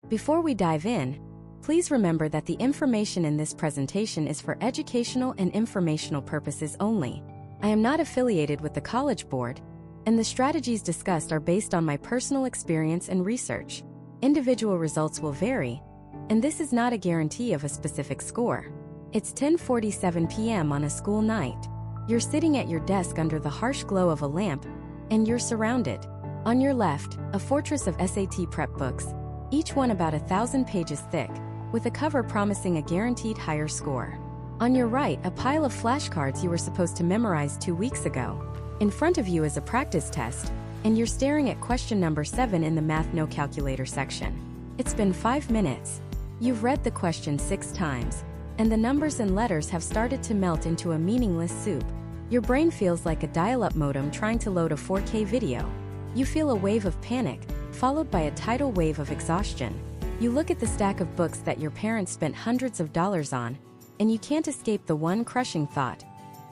Before we dive in, please remember that the information in this presentation is for educational and informational purposes only. I am not affiliated with the College Board, and the strategies discussed are based on my personal experience and research. Individual results will vary, and this is not a guarantee of a specific score. It's 10:47 p.m. on a school night. You're sitting at your desk under the harsh glow of a lamp, and you're surrounded. On your left, a fortress of SAT prep books, each one about 1,000 pages thick, with a cover promising a guaranteed higher score. On your right, a pile of flashcards you were supposed to memorize 2 weeks ago. In front of you is a practice test, and you're staring at question number 7 in the Math No Calculator section. It's been 5 minutes. You've read the question 6 times, and the numbers and letters have started to melt into a meaningless soup. Your brain feels like a dial-up modem trying to load a 4K video. You feel a wave of panic, followed by a tidal wave of exhaustion. You look at the stack of books that your parents spent hundreds of dollars on, and you can't escape the one crushing thought: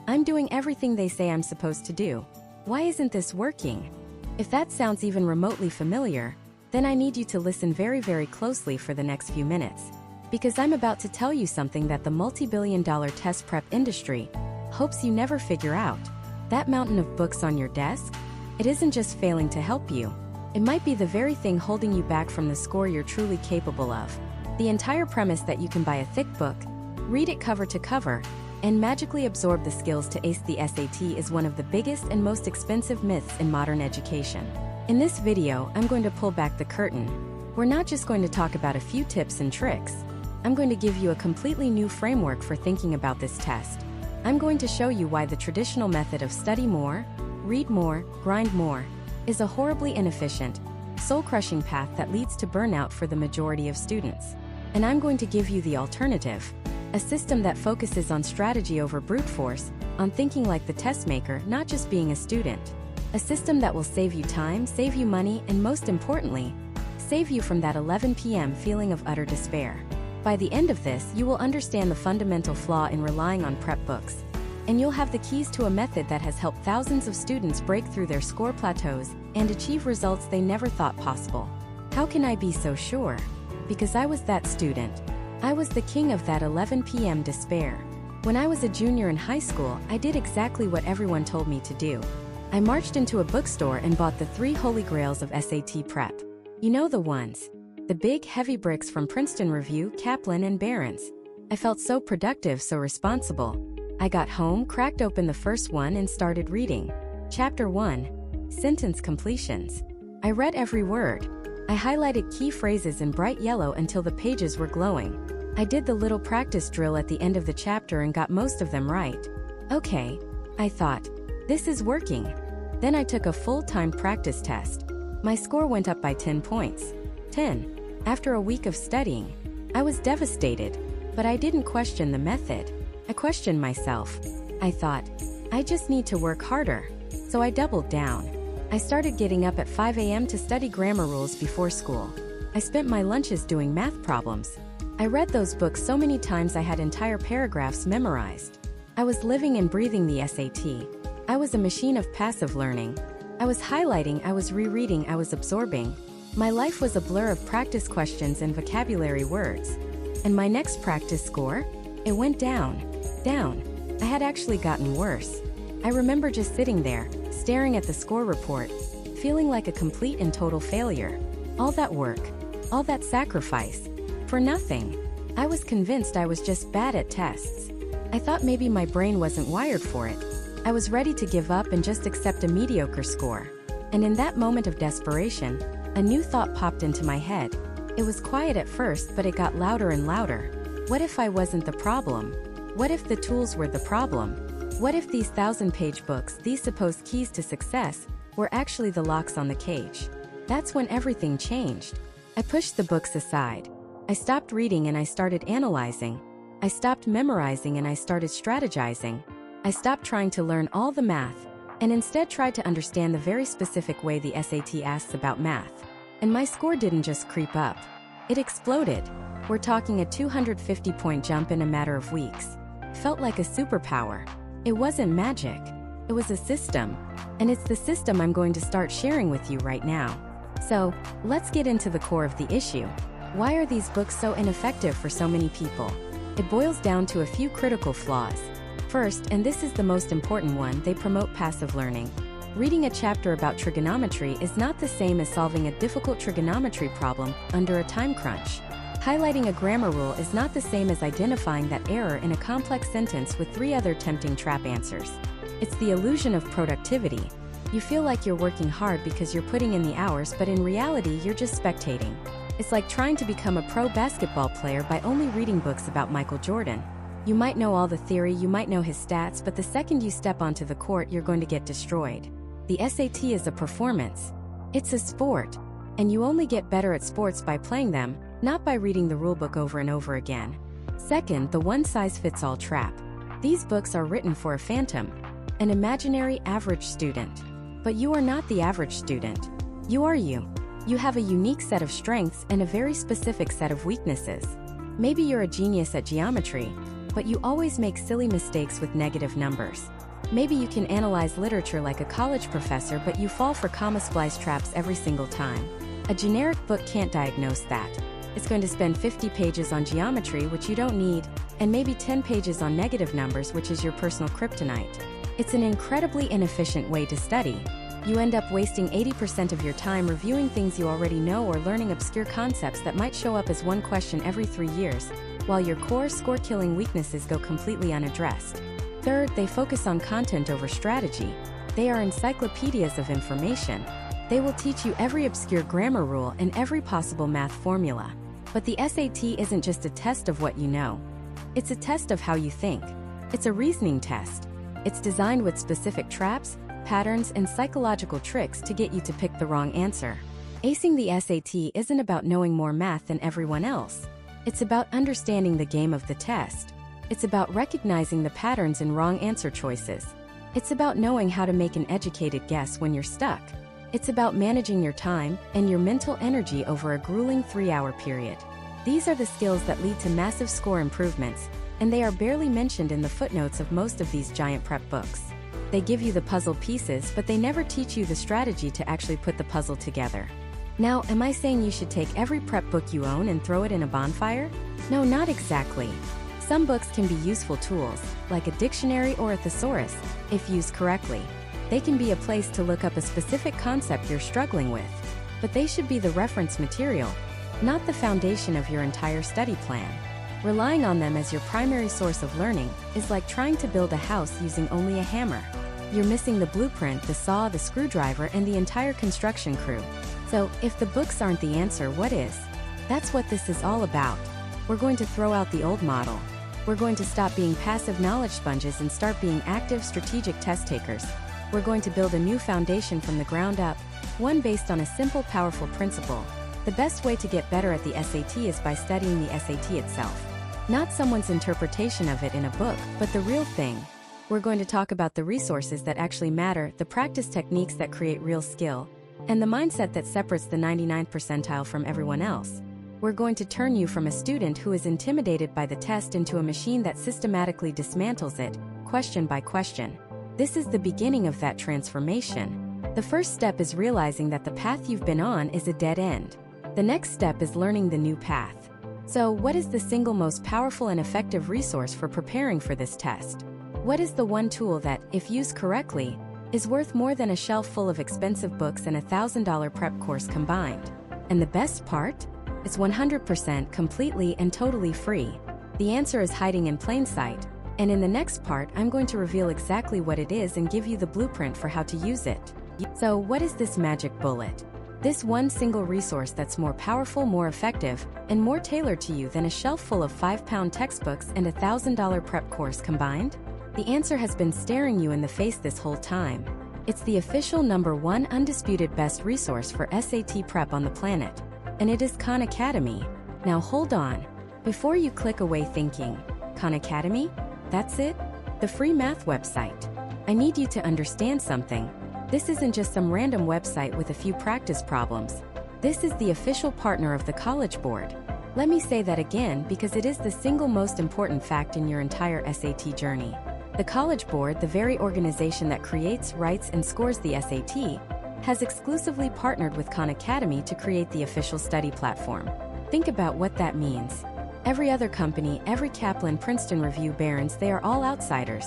I'm doing everything they say I'm supposed to do. Why isn't this working? If that sounds even remotely familiar, then I need you to listen very, very closely for the next few minutes, because I'm about to tell you something that the multi-billion-dollar test prep industry hopes you never figure out. That mountain of books on your desk? It isn't just failing to help you. It might be the very thing holding you back from the score you're truly capable of. The entire premise that you can buy a thick book, read it cover to cover, and magically absorb the skills to ace the SAT is one of the biggest and most expensive myths in modern education. In this video, I'm going to pull back the curtain. We're not just going to talk about a few tips and tricks. I'm going to give you a completely new framework for thinking about this test. I'm going to show you why the traditional method of study more, read more, grind more is a horribly inefficient, soul-crushing path that leads to burnout for the majority of students. And I'm going to give you the alternative, a system that focuses on strategy over brute force, on thinking like the test maker, not just being a student. A system that will save you time, save you money, and most importantly, save you from that 11 p.m. feeling of utter despair. By the end of this, you will understand the fundamental flaw in relying on prep books, and you'll have the keys to a method that has helped thousands of students break through their score plateaus and achieve results they never thought possible. How can I be so sure? Because I was that student. I was the king of that 11 p.m. despair. When I was a junior in high school, I did exactly what everyone told me to do. I marched into a bookstore and bought the 3 holy grails of SAT prep. You know the ones. The big, heavy bricks from Princeton Review, Kaplan, and Barron's. I felt so productive, so responsible. I got home, cracked open the first one, and started reading. Chapter 1. Sentence completions. I read every word. I highlighted key phrases in bright yellow until the pages were glowing. I did the little practice drill at the end of the chapter and got most of them right. Okay, I thought, this is working. Then I took a full-time practice test. My score went up by 10 points. 10. After a week of studying, I was devastated, but I didn't question the method. I questioned myself. I thought, I just need to work harder. So I doubled down. I started getting up at 5 a.m. to study grammar rules before school. I spent my lunches doing math problems. I read those books so many times I had entire paragraphs memorized. I was living and breathing the SAT. I was a machine of passive learning. I was highlighting, I was rereading, I was absorbing. My life was a blur of practice questions and vocabulary words. And my next practice score? It went down. Down. I had actually gotten worse. I remember just sitting there, staring at the score report, feeling like a complete and total failure. All that work, all that sacrifice, for nothing. I was convinced I was just bad at tests. I thought maybe my brain wasn't wired for it. I was ready to give up and just accept a mediocre score. And in that moment of desperation, a new thought popped into my head. It was quiet at first, but it got louder and louder. What if I wasn't the problem? What if the tools were the problem? What if these 1,000-page books, these supposed keys to success, were actually the locks on the cage? That's when everything changed. I pushed the books aside. I stopped reading and I started analyzing. I stopped memorizing and I started strategizing. I stopped trying to learn all the math, and instead tried to understand the very specific way the SAT asks about math. And my score didn't just creep up. It exploded. We're talking a 250-point jump in a matter of weeks. Felt like a superpower. It wasn't magic. It was a system. And it's the system I'm going to start sharing with you right now. So, let's get into the core of the issue. Why are these books so ineffective for so many people? It boils down to a few critical flaws. First, and this is the most important one, they promote passive learning. Reading a chapter about trigonometry is not the same as solving a difficult trigonometry problem under a time crunch. Highlighting a grammar rule is not the same as identifying that error in a complex sentence with 3 other tempting trap answers. It's the illusion of productivity. You feel like you're working hard because you're putting in the hours, but in reality, you're just spectating. It's like trying to become a pro basketball player by only reading books about Michael Jordan. You might know all the theory, you might know his stats, but the second you step onto the court, you're going to get destroyed. The SAT is a performance. It's a sport. And you only get better at sports by playing them, not by reading the rulebook over and over again. Second, the one-size-fits-all trap. These books are written for a phantom, an imaginary average student. But you are not the average student. You are you. You have a unique set of strengths and a very specific set of weaknesses. Maybe you're a genius at geometry, but you always make silly mistakes with negative numbers. Maybe you can analyze literature like a college professor, but you fall for comma splice traps every single time. A generic book can't diagnose that. It's going to spend 50 pages on geometry, which you don't need, and maybe 10 pages on negative numbers, which is your personal kryptonite. It's an incredibly inefficient way to study. You end up wasting 80% of your time reviewing things you already know or learning obscure concepts that might show up as one question every 3 years, while your core score-killing weaknesses go completely unaddressed. Third, they focus on content over strategy. They are encyclopedias of information. They will teach you every obscure grammar rule and every possible math formula. But the SAT isn't just a test of what you know. It's a test of how you think. It's a reasoning test. It's designed with specific traps, patterns, and psychological tricks to get you to pick the wrong answer. Acing the SAT isn't about knowing more math than everyone else. It's about understanding the game of the test. It's about recognizing the patterns in wrong answer choices. It's about knowing how to make an educated guess when you're stuck. It's about managing your time and your mental energy over a grueling 3-hour period. These are the skills that lead to massive score improvements, and they are barely mentioned in the footnotes of most of these giant prep books. They give you the puzzle pieces, but they never teach you the strategy to actually put the puzzle together. Now, am I saying you should take every prep book you own and throw it in a bonfire? No, not exactly. Some books can be useful tools, like a dictionary or a thesaurus, if used correctly. They can be a place to look up a specific concept you're struggling with, but they should be the reference material, not the foundation of your entire study plan. Relying on them as your primary source of learning is like trying to build a house using only a hammer. You're missing the blueprint, the saw, the screwdriver, and the entire construction crew. So, if the books aren't the answer, what is? That's what this is all about. We're going to throw out the old model. We're going to stop being passive knowledge sponges and start being active, strategic test takers. We're going to build a new foundation from the ground up, one based on a simple, powerful principle. The best way to get better at the SAT is by studying the SAT itself. Not someone's interpretation of it in a book, but the real thing. We're going to talk about the resources that actually matter, the practice techniques that create real skill, and the mindset that separates the 99th percentile from everyone else. We're going to turn you from a student who is intimidated by the test into a machine that systematically dismantles it, question by question. This is the beginning of that transformation. The first step is realizing that the path you've been on is a dead end. The next step is learning the new path. So, what is the single most powerful and effective resource for preparing for this test? What is the one tool that, if used correctly, is worth more than a shelf full of expensive books and a $1,000 prep course combined? And the best part? It's 100% completely and totally free. The answer is hiding in plain sight, and in the next part I'm going to reveal exactly what it is and give you the blueprint for how to use it. So what is this magic bullet? This one single resource that's more powerful, more effective, and more tailored to you than a shelf full of 5-pound textbooks and a $1,000 prep course combined? The answer has been staring you in the face this whole time. It's the official #1 undisputed best resource for SAT prep on the planet. And it is Khan Academy. Now hold on. Before you click away thinking, Khan Academy? That's it? The free math website. I need you to understand something. This isn't just some random website with a few practice problems. This is the official partner of the College Board. Let me say that again because it is the single most important fact in your entire SAT journey. The College Board, the very organization that creates, writes, and scores the SAT, has exclusively partnered with Khan Academy to create the official study platform. Think about what that means. Every other company, every Kaplan, Princeton review, Barron's, they are all outsiders.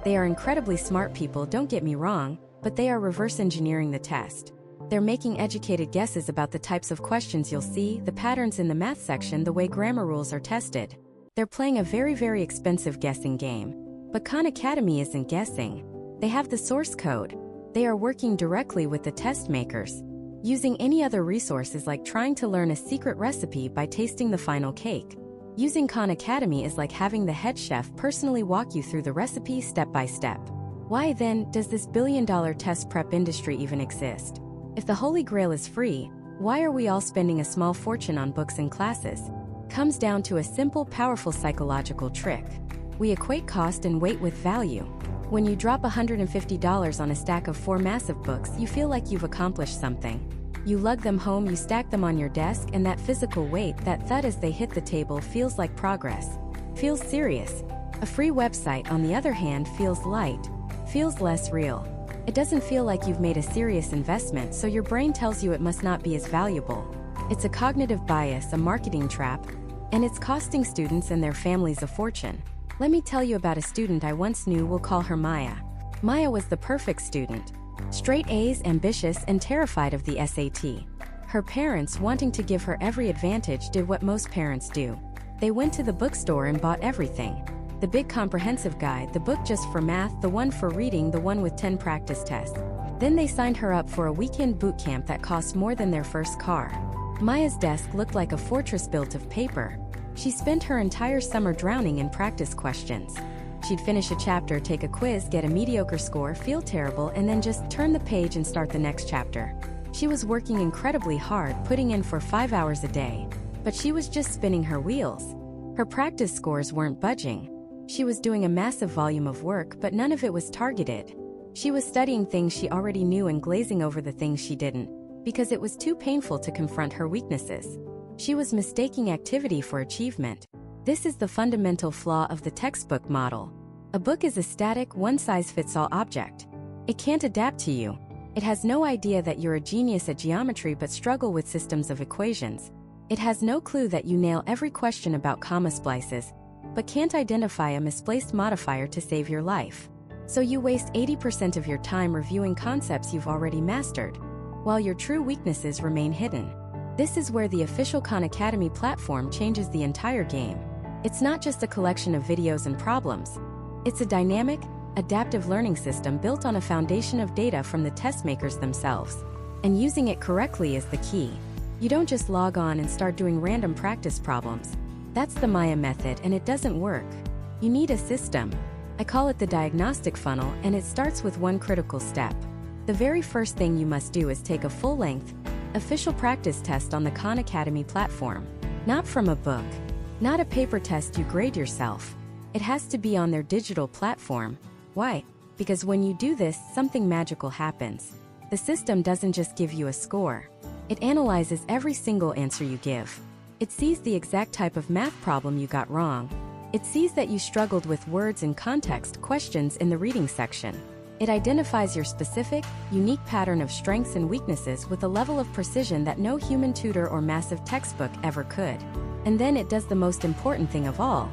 They are incredibly smart people, don't get me wrong, but they are reverse engineering the test. They're making educated guesses about the types of questions you'll see, the patterns in the math section, the way grammar rules are tested. They're playing a very, very expensive guessing game. But Khan Academy isn't guessing. They have the source code. They are working directly with the test makers. Using any other resource is like trying to learn a secret recipe by tasting the final cake. Using Khan Academy is like having the head chef personally walk you through the recipe step by step. Why then does this billion-dollar test prep industry even exist? If the Holy Grail is free, why are we all spending a small fortune on books and classes? Comes down to a simple, powerful psychological trick. We equate cost and weight with value. When you drop $150 on a stack of 4 massive books, you feel like you've accomplished something. You lug them home, you stack them on your desk, and that physical weight, that thud as they hit the table, feels like progress. Feels serious. A free website, on the other hand, feels light. Feels less real. It doesn't feel like you've made a serious investment, so your brain tells you it must not be as valuable. It's a cognitive bias, a marketing trap, and it's costing students and their families a fortune. Let me tell you about a student I once knew. We'll call her Maya. Maya was the perfect student. Straight A's, ambitious, and terrified of the SAT. Her parents, wanting to give her every advantage, did what most parents do. They went to the bookstore and bought everything. The big comprehensive guide, the book just for math, the one for reading, the one with 10 practice tests. Then they signed her up for a weekend boot camp that cost more than their first car. Maya's desk looked like a fortress built of paper. She spent her entire summer drowning in practice questions. She'd finish a chapter, take a quiz, get a mediocre score, feel terrible, and then just turn the page and start the next chapter. She was working incredibly hard, putting in for 5 hours a day. But she was just spinning her wheels. Her practice scores weren't budging. She was doing a massive volume of work, but none of it was targeted. She was studying things she already knew and glazing over the things she didn't, because it was too painful to confront her weaknesses. She was mistaking activity for achievement. This is the fundamental flaw of the textbook model. A book is a static, one-size-fits-all object. It can't adapt to you. It has no idea that you're a genius at geometry but struggle with systems of equations. It has no clue that you nail every question about comma splices, but can't identify a misplaced modifier to save your life. So you waste 80% of your time reviewing concepts you've already mastered, while your true weaknesses remain hidden. This is where the official Khan Academy platform changes the entire game. It's not just a collection of videos and problems. It's a dynamic, adaptive learning system built on a foundation of data from the test makers themselves. And using it correctly is the key. You don't just log on and start doing random practice problems. That's the Maya method, and it doesn't work. You need a system. I call it the diagnostic funnel, and it starts with one critical step. The very first thing you must do is take a full-length, official practice test on the Khan Academy platform. Not from a book. Not a paper test you grade yourself. It has to be on their digital platform. Why? Because when you do this, something magical happens. The system doesn't just give you a score. It analyzes every single answer you give. It sees the exact type of math problem you got wrong. It sees that you struggled with words and context questions in the reading section. It identifies your specific, unique pattern of strengths and weaknesses with a level of precision that no human tutor or massive textbook ever could. And then it does the most important thing of all.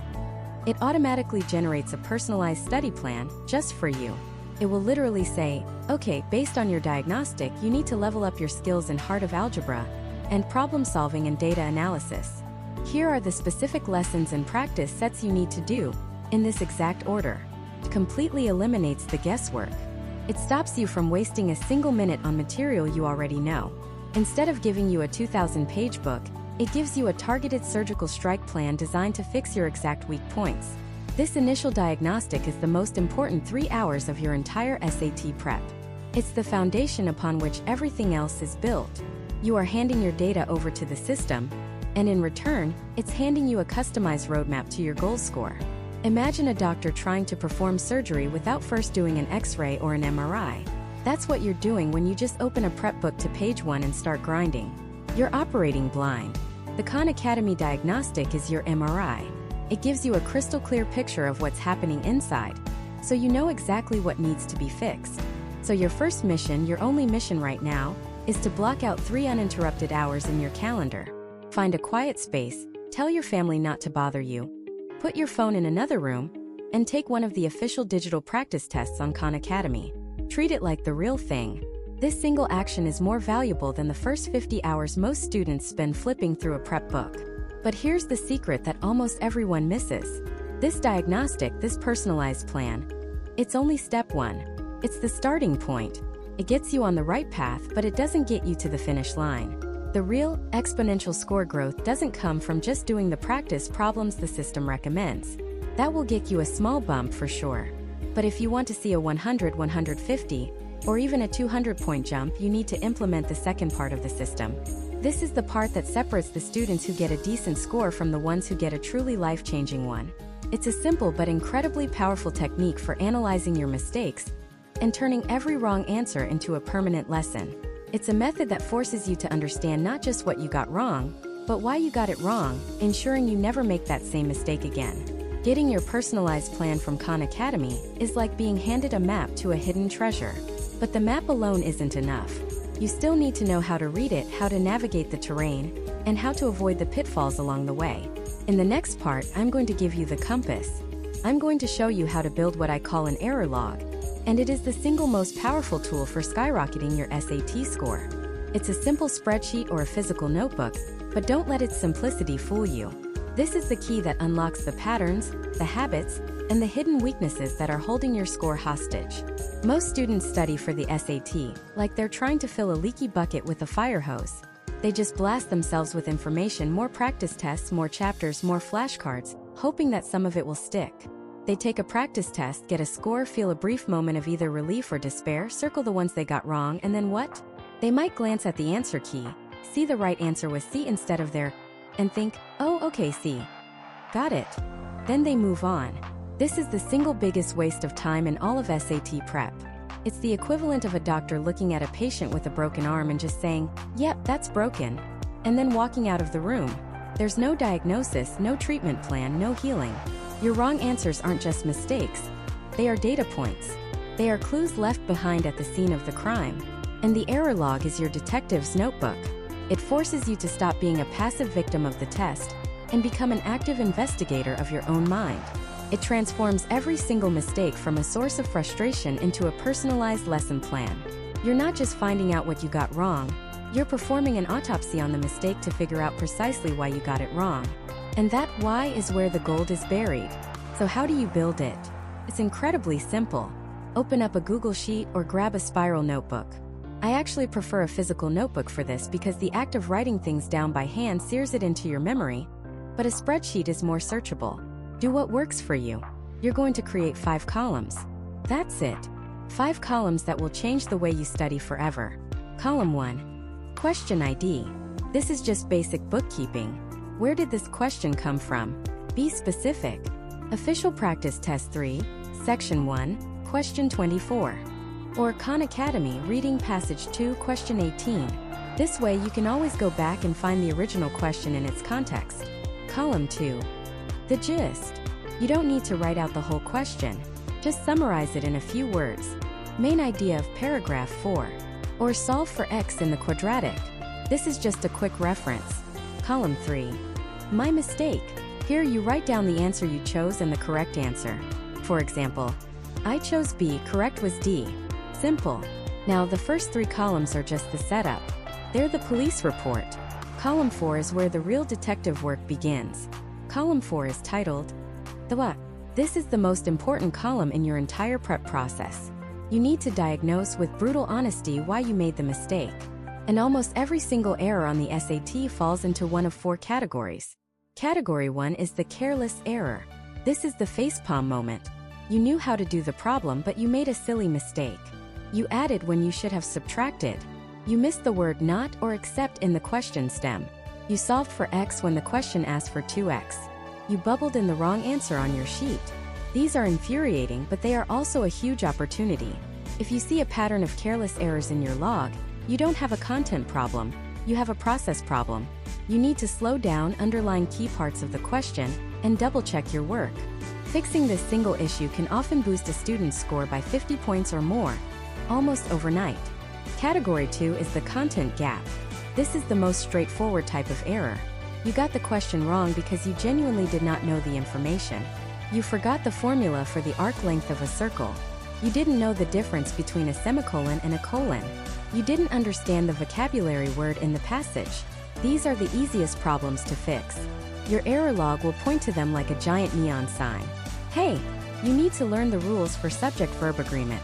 It automatically generates a personalized study plan just for you. It will literally say, okay, based on your diagnostic, you need to level up your skills in heart of algebra and problem solving and data analysis. Here are the specific lessons and practice sets you need to do, in this exact order. It completely eliminates the guesswork. It stops you from wasting a single minute on material you already know. Instead of giving you a 2,000-page book, it gives you a targeted surgical strike plan designed to fix your exact weak points. This initial diagnostic is the most important 3 hours of your entire SAT prep. It's the foundation upon which everything else is built. You are handing your data over to the system, and in return, it's handing you a customized roadmap to your goal score. Imagine a doctor trying to perform surgery without first doing an X-ray or an MRI. That's what you're doing when you just open a prep book to page 1 and start grinding. You're operating blind. The Khan Academy Diagnostic is your MRI. It gives you a crystal clear picture of what's happening inside, so you know exactly what needs to be fixed. So your first mission, your only mission right now, is to block out 3 uninterrupted hours in your calendar. Find a quiet space, tell your family not to bother you, put your phone in another room, and take one of the official digital practice tests on Khan Academy. Treat it like the real thing. This single action is more valuable than the first 50 hours most students spend flipping through a prep book. But here's the secret that almost everyone misses. This diagnostic, this personalized plan, it's only step one. It's the starting point. It gets you on the right path, but it doesn't get you to the finish line. The real, exponential score growth doesn't come from just doing the practice problems the system recommends. That will get you a small bump for sure. But if you want to see a 100, 150, or even a 200-point jump, you need to implement the second part of the system. This is the part that separates the students who get a decent score from the ones who get a truly life-changing one. It's a simple but incredibly powerful technique for analyzing your mistakes and turning every wrong answer into a permanent lesson. It's a method that forces you to understand not just what you got wrong, but why you got it wrong, ensuring you never make that same mistake again. Getting your personalized plan from Khan Academy is like being handed a map to a hidden treasure. But the map alone isn't enough. You still need to know how to read it, how to navigate the terrain, and how to avoid the pitfalls along the way. In the next part, I'm going to give you the compass. I'm going to show you how to build what I call an error log, and it is the single most powerful tool for skyrocketing your SAT score. It's a simple spreadsheet or a physical notebook, but don't let its simplicity fool you. This is the key that unlocks the patterns, the habits, and the hidden weaknesses that are holding your score hostage. Most students study for the SAT like they're trying to fill a leaky bucket with a fire hose. They just blast themselves with information, more practice tests, more chapters, more flashcards, hoping that some of it will stick. They take a practice test, get a score, feel a brief moment of either relief or despair, circle the ones they got wrong, and then what? They might glance at the answer key, see the right answer was C instead of there, and think, oh, okay, C. Got it. Then they move on. This is the single biggest waste of time in all of SAT prep. It's the equivalent of a doctor looking at a patient with a broken arm and just saying, yep, that's broken, and then walking out of the room. There's no diagnosis, no treatment plan, no healing. Your wrong answers aren't just mistakes. They are data points. They are clues left behind at the scene of the crime. And the error log is your detective's notebook. It forces you to stop being a passive victim of the test and become an active investigator of your own mind. It transforms every single mistake from a source of frustration into a personalized lesson plan. You're not just finding out what you got wrong, you're performing an autopsy on the mistake to figure out precisely why you got it wrong. And that why is where the gold is buried. So how do you build it? It's incredibly simple. Open up a Google Sheet or grab a spiral notebook. I actually prefer a physical notebook for this because the act of writing things down by hand sears it into your memory, but a spreadsheet is more searchable. Do what works for you. You're going to create 5 columns. That's it. 5 columns that will change the way you study forever. Column 1. Question ID. This is just basic bookkeeping. Where did this question come from? Be specific. Official Practice Test 3, Section 1, Question 24. Or Khan Academy Reading Passage 2, Question 18. This way you can always go back and find the original question in its context. Column 2. The gist. You don't need to write out the whole question. Just summarize it in a few words. Main idea of paragraph 4. Or solve for x in the quadratic. This is just a quick reference. Column 3. My mistake. Here you write down the answer you chose and the correct answer. For example, I chose B, correct was D. Simple. Now the first 3 columns are just the setup. They're the police report. Column 4 is where the real detective work begins. Column 4 is titled, The What? This is the most important column in your entire prep process. You need to diagnose with brutal honesty why you made the mistake. And almost every single error on the SAT falls into one of 4 categories. Category 1 is the careless error. This is the facepalm moment. You knew how to do the problem, but you made a silly mistake. You added when you should have subtracted. You missed the word not or except in the question stem. You solved for x when the question asked for 2x. You bubbled in the wrong answer on your sheet. These are infuriating, but they are also a huge opportunity. If you see a pattern of careless errors in your log, you don't have a content problem, you have a process problem. You need to slow down, underline key parts of the question, and double-check your work. Fixing this single issue can often boost a student's score by 50 points or more, almost overnight. Category 2 is the content gap. This is the most straightforward type of error. You got the question wrong because you genuinely did not know the information. You forgot the formula for the arc length of a circle. You didn't know the difference between a semicolon and a colon. You didn't understand the vocabulary word in the passage. These are the easiest problems to fix. Your error log will point to them like a giant neon sign. Hey, you need to learn the rules for subject-verb agreement.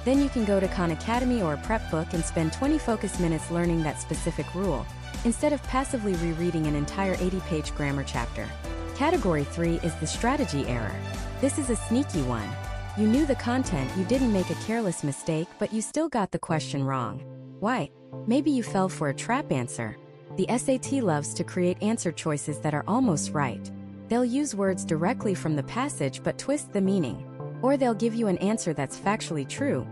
Then you can go to Khan Academy or a prep book and spend 20 focus minutes learning that specific rule, instead of passively rereading an entire 80-page grammar chapter. Category 3 is the strategy error. This is a sneaky one. You knew the content, you didn't make a careless mistake, but you still got the question wrong. Why? Maybe you fell for a trap answer. The SAT loves to create answer choices that are almost right. They'll use words directly from the passage but twist the meaning. Or they'll give you an answer that's factually true,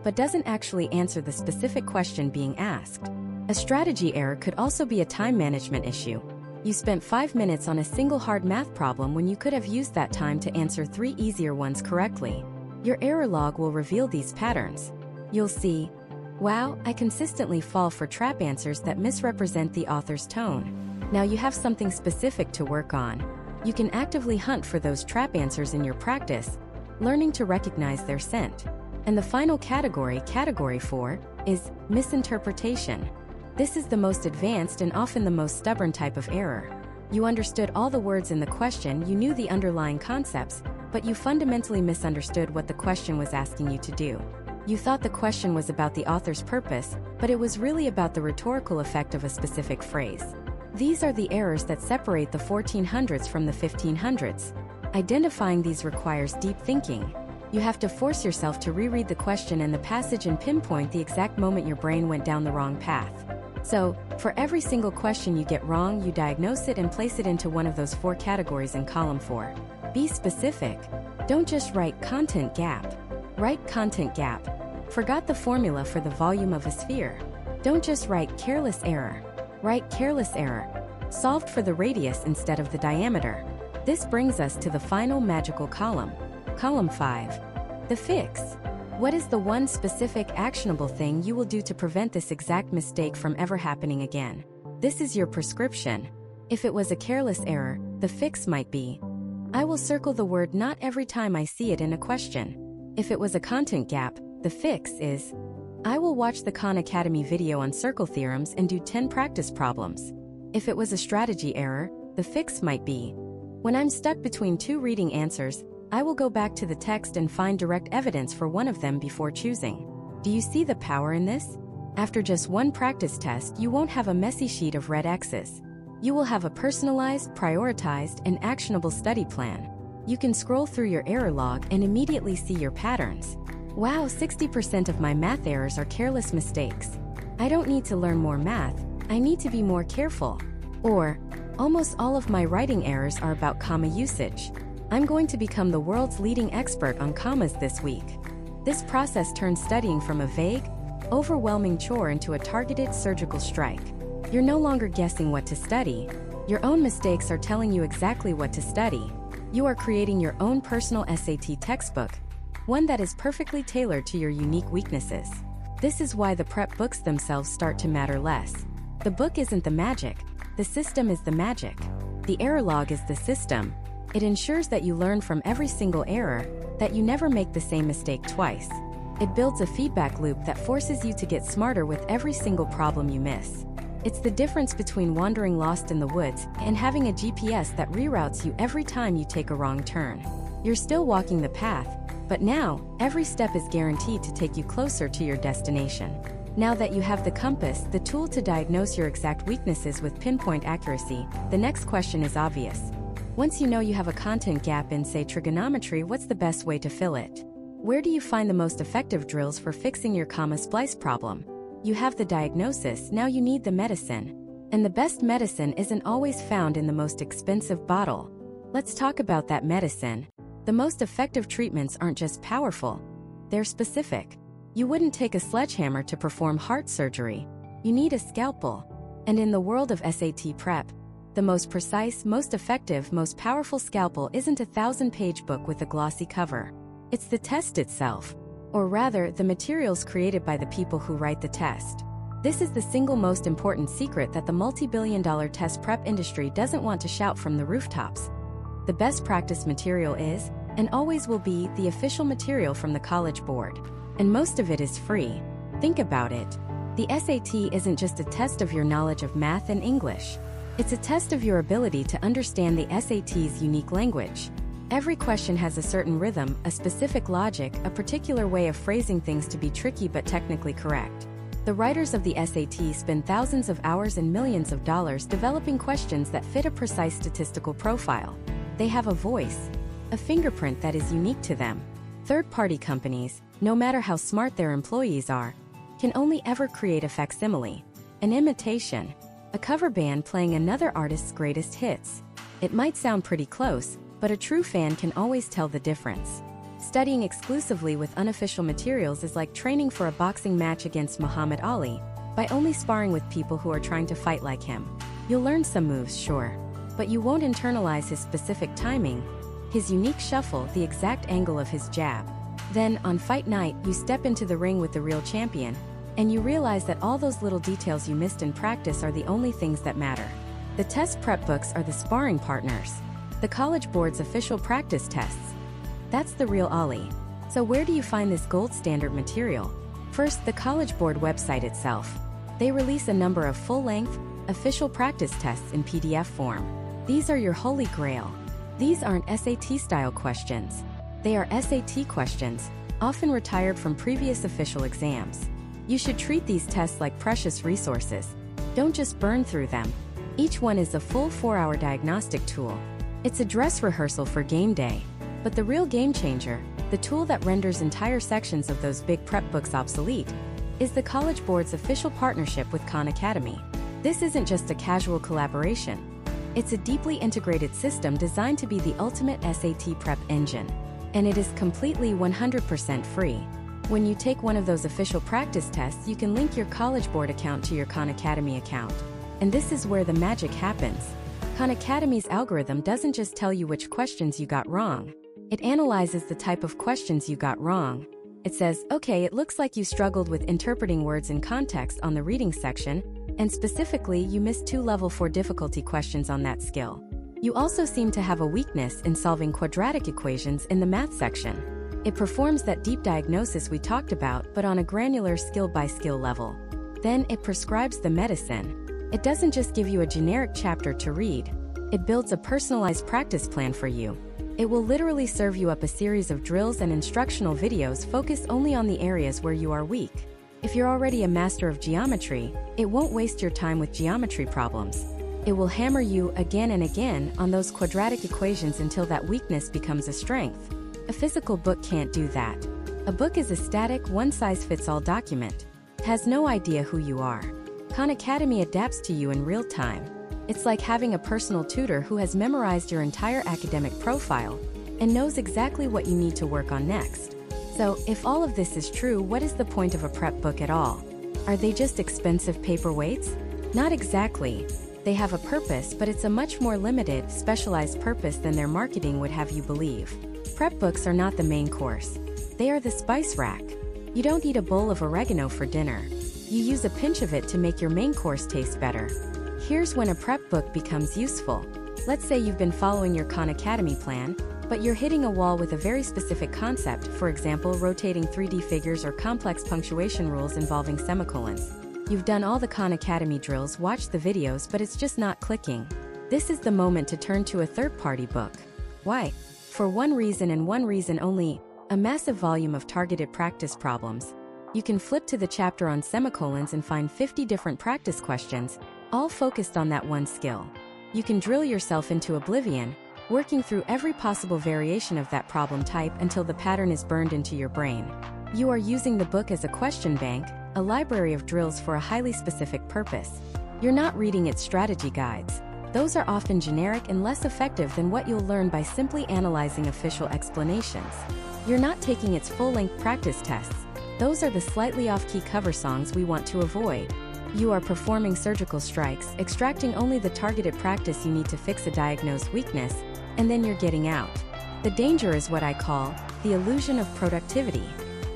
but doesn't actually answer the specific question being asked. A strategy error could also be a time management issue. You spent 5 minutes on a single hard math problem when you could have used that time to answer 3 easier ones correctly. Your error log will reveal these patterns. You'll see, wow, I consistently fall for trap answers that misrepresent the author's tone. Now you have something specific to work on. You can actively hunt for those trap answers in your practice, learning to recognize their scent. And the final category, category 4, is misinterpretation. This is the most advanced and often the most stubborn type of error. You understood all the words in the question, you knew the underlying concepts, but you fundamentally misunderstood what the question was asking you to do. You thought the question was about the author's purpose, but it was really about the rhetorical effect of a specific phrase. These are the errors that separate the 1400s from the 1500s. Identifying these requires deep thinking. You have to force yourself to reread the question and the passage and pinpoint the exact moment your brain went down the wrong path. So, for every single question you get wrong, you diagnose it and place it into one of those 4 categories in column 4. Be specific. Don't just write content gap. Write content gap. Forgot the formula for the volume of a sphere. Don't just write careless error. Write careless error. Solved for the radius instead of the diameter. This brings us to the final magical column. Column 5. The fix. What is the one specific actionable thing you will do to prevent this exact mistake from ever happening again? This is your prescription. If it was a careless error, the fix might be, I will circle the word not every time I see it in a question. If it was a content gap, the fix is, I will watch the Khan Academy video on circle theorems and do 10 practice problems. If it was a strategy error, the fix might be, when I'm stuck between 2 reading answers, I will go back to the text and find direct evidence for one of them before choosing. Do you see the power in this? After just 1 practice test, you won't have a messy sheet of red X's. You will have a personalized, prioritized, and actionable study plan. You can scroll through your error log and immediately see your patterns. Wow, 60% of my math errors are careless mistakes. I don't need to learn more math, I need to be more careful. Or, almost all of my writing errors are about comma usage. I'm going to become the world's leading expert on commas this week. This process turns studying from a vague, overwhelming chore into a targeted surgical strike. You're no longer guessing what to study. Your own mistakes are telling you exactly what to study. You are creating your own personal SAT textbook, one that is perfectly tailored to your unique weaknesses. This is why the prep books themselves start to matter less. The book isn't the magic, the system is the magic. The error log is the system. It ensures that you learn from every single error, that you never make the same mistake twice. It builds a feedback loop that forces you to get smarter with every single problem you miss. It's the difference between wandering lost in the woods and having a GPS that reroutes you every time you take a wrong turn. You're still walking the path, but now, every step is guaranteed to take you closer to your destination. Now that you have the compass, the tool to diagnose your exact weaknesses with pinpoint accuracy, the next question is obvious. Once you know you have a content gap in, say, trigonometry, what's the best way to fill it? Where do you find the most effective drills for fixing your comma splice problem? You have the diagnosis, now you need the medicine. And the best medicine isn't always found in the most expensive bottle. Let's talk about that medicine. The most effective treatments aren't just powerful, they're specific. You wouldn't take a sledgehammer to perform heart surgery. You need a scalpel. And in the world of SAT prep, the most precise, most effective, most powerful scalpel isn't a 1,000-page book with a glossy cover. It's the test itself. Or rather, the materials created by the people who write the test. This is the single most important secret that the multi-billion-dollar test prep industry doesn't want to shout from the rooftops. The best practice material is, and always will be, the official material from the College Board. And most of it is free. Think about it. The SAT isn't just a test of your knowledge of math and English. It's a test of your ability to understand the SAT's unique language. Every question has a certain rhythm, a specific logic, a particular way of phrasing things to be tricky but technically correct. The writers of the SAT spend thousands of hours and millions of dollars developing questions that fit a precise statistical profile. They have a voice, a fingerprint that is unique to them. Third-party companies, no matter how smart their employees are, can only ever create a facsimile, an imitation, a cover band playing another artist's greatest hits. It might sound pretty close, but a true fan can always tell the difference. Studying exclusively with unofficial materials is like training for a boxing match against Muhammad Ali, by only sparring with people who are trying to fight like him. You'll learn some moves, sure, but you won't internalize his specific timing, his unique shuffle, the exact angle of his jab. Then, on fight night, you step into the ring with the real champion, and you realize that all those little details you missed in practice are the only things that matter. The test prep books are the sparring partners, the College Board's official practice tests. That's the real Ollie. So where do you find this gold standard material? First, the College Board website itself. They release a number of full-length, official practice tests in PDF form. These are your holy grail. These aren't SAT-style questions. They are SAT questions, often retired from previous official exams. You should treat these tests like precious resources. Don't just burn through them. Each one is a full 4-hour diagnostic tool. It's a dress rehearsal for game day. But the real game changer, the tool that renders entire sections of those big prep books obsolete, is the College Board's official partnership with Khan Academy. This isn't just a casual collaboration. It's a deeply integrated system designed to be the ultimate SAT prep engine. And it is completely 100% free. When you take one of those official practice tests, you can link your College Board account to your Khan Academy account. And this is where the magic happens. Khan Academy's algorithm doesn't just tell you which questions you got wrong. It analyzes the type of questions you got wrong. It says, okay, it looks like you struggled with interpreting words in context on the reading section, and specifically, you missed 2 level 4 difficulty questions on that skill. You also seem to have a weakness in solving quadratic equations in the math section. It performs that deep diagnosis we talked about, but on a granular skill-by-skill level. Then it prescribes the medicine. It doesn't just give you a generic chapter to read. It builds a personalized practice plan for you. It will literally serve you up a series of drills and instructional videos focused only on the areas where you are weak. If you're already a master of geometry, it won't waste your time with geometry problems. It will hammer you again and again on those quadratic equations until that weakness becomes a strength. A physical book can't do that. A book is a static, one-size-fits-all document. It has no idea who you are. Khan Academy adapts to you in real time. It's like having a personal tutor who has memorized your entire academic profile and knows exactly what you need to work on next. So, if all of this is true, what is the point of a prep book at all? Are they just expensive paperweights? Not exactly. They have a purpose, but it's a much more limited, specialized purpose than their marketing would have you believe. Prep books are not the main course. They are the spice rack. You don't eat a bowl of oregano for dinner. You use a pinch of it to make your main course taste better. Here's when a prep book becomes useful. Let's say you've been following your Khan Academy plan, but you're hitting a wall with a very specific concept, for example, rotating 3D figures or complex punctuation rules involving semicolons. You've done all the Khan Academy drills, watched the videos, but it's just not clicking. This is the moment to turn to a third-party book. Why? For one reason and one reason only, a massive volume of targeted practice problems. You can flip to the chapter on semicolons and find 50 different practice questions, all focused on that one skill. You can drill yourself into oblivion, working through every possible variation of that problem type until the pattern is burned into your brain. You are using the book as a question bank, a library of drills for a highly specific purpose. You're not reading its strategy guides. Those are often generic and less effective than what you'll learn by simply analyzing official explanations. You're not taking its full-length practice tests. Those are the slightly off-key cover songs we want to avoid. You are performing surgical strikes, extracting only the targeted practice you need to fix a diagnosed weakness, and then you're getting out. The danger is what I call the illusion of productivity.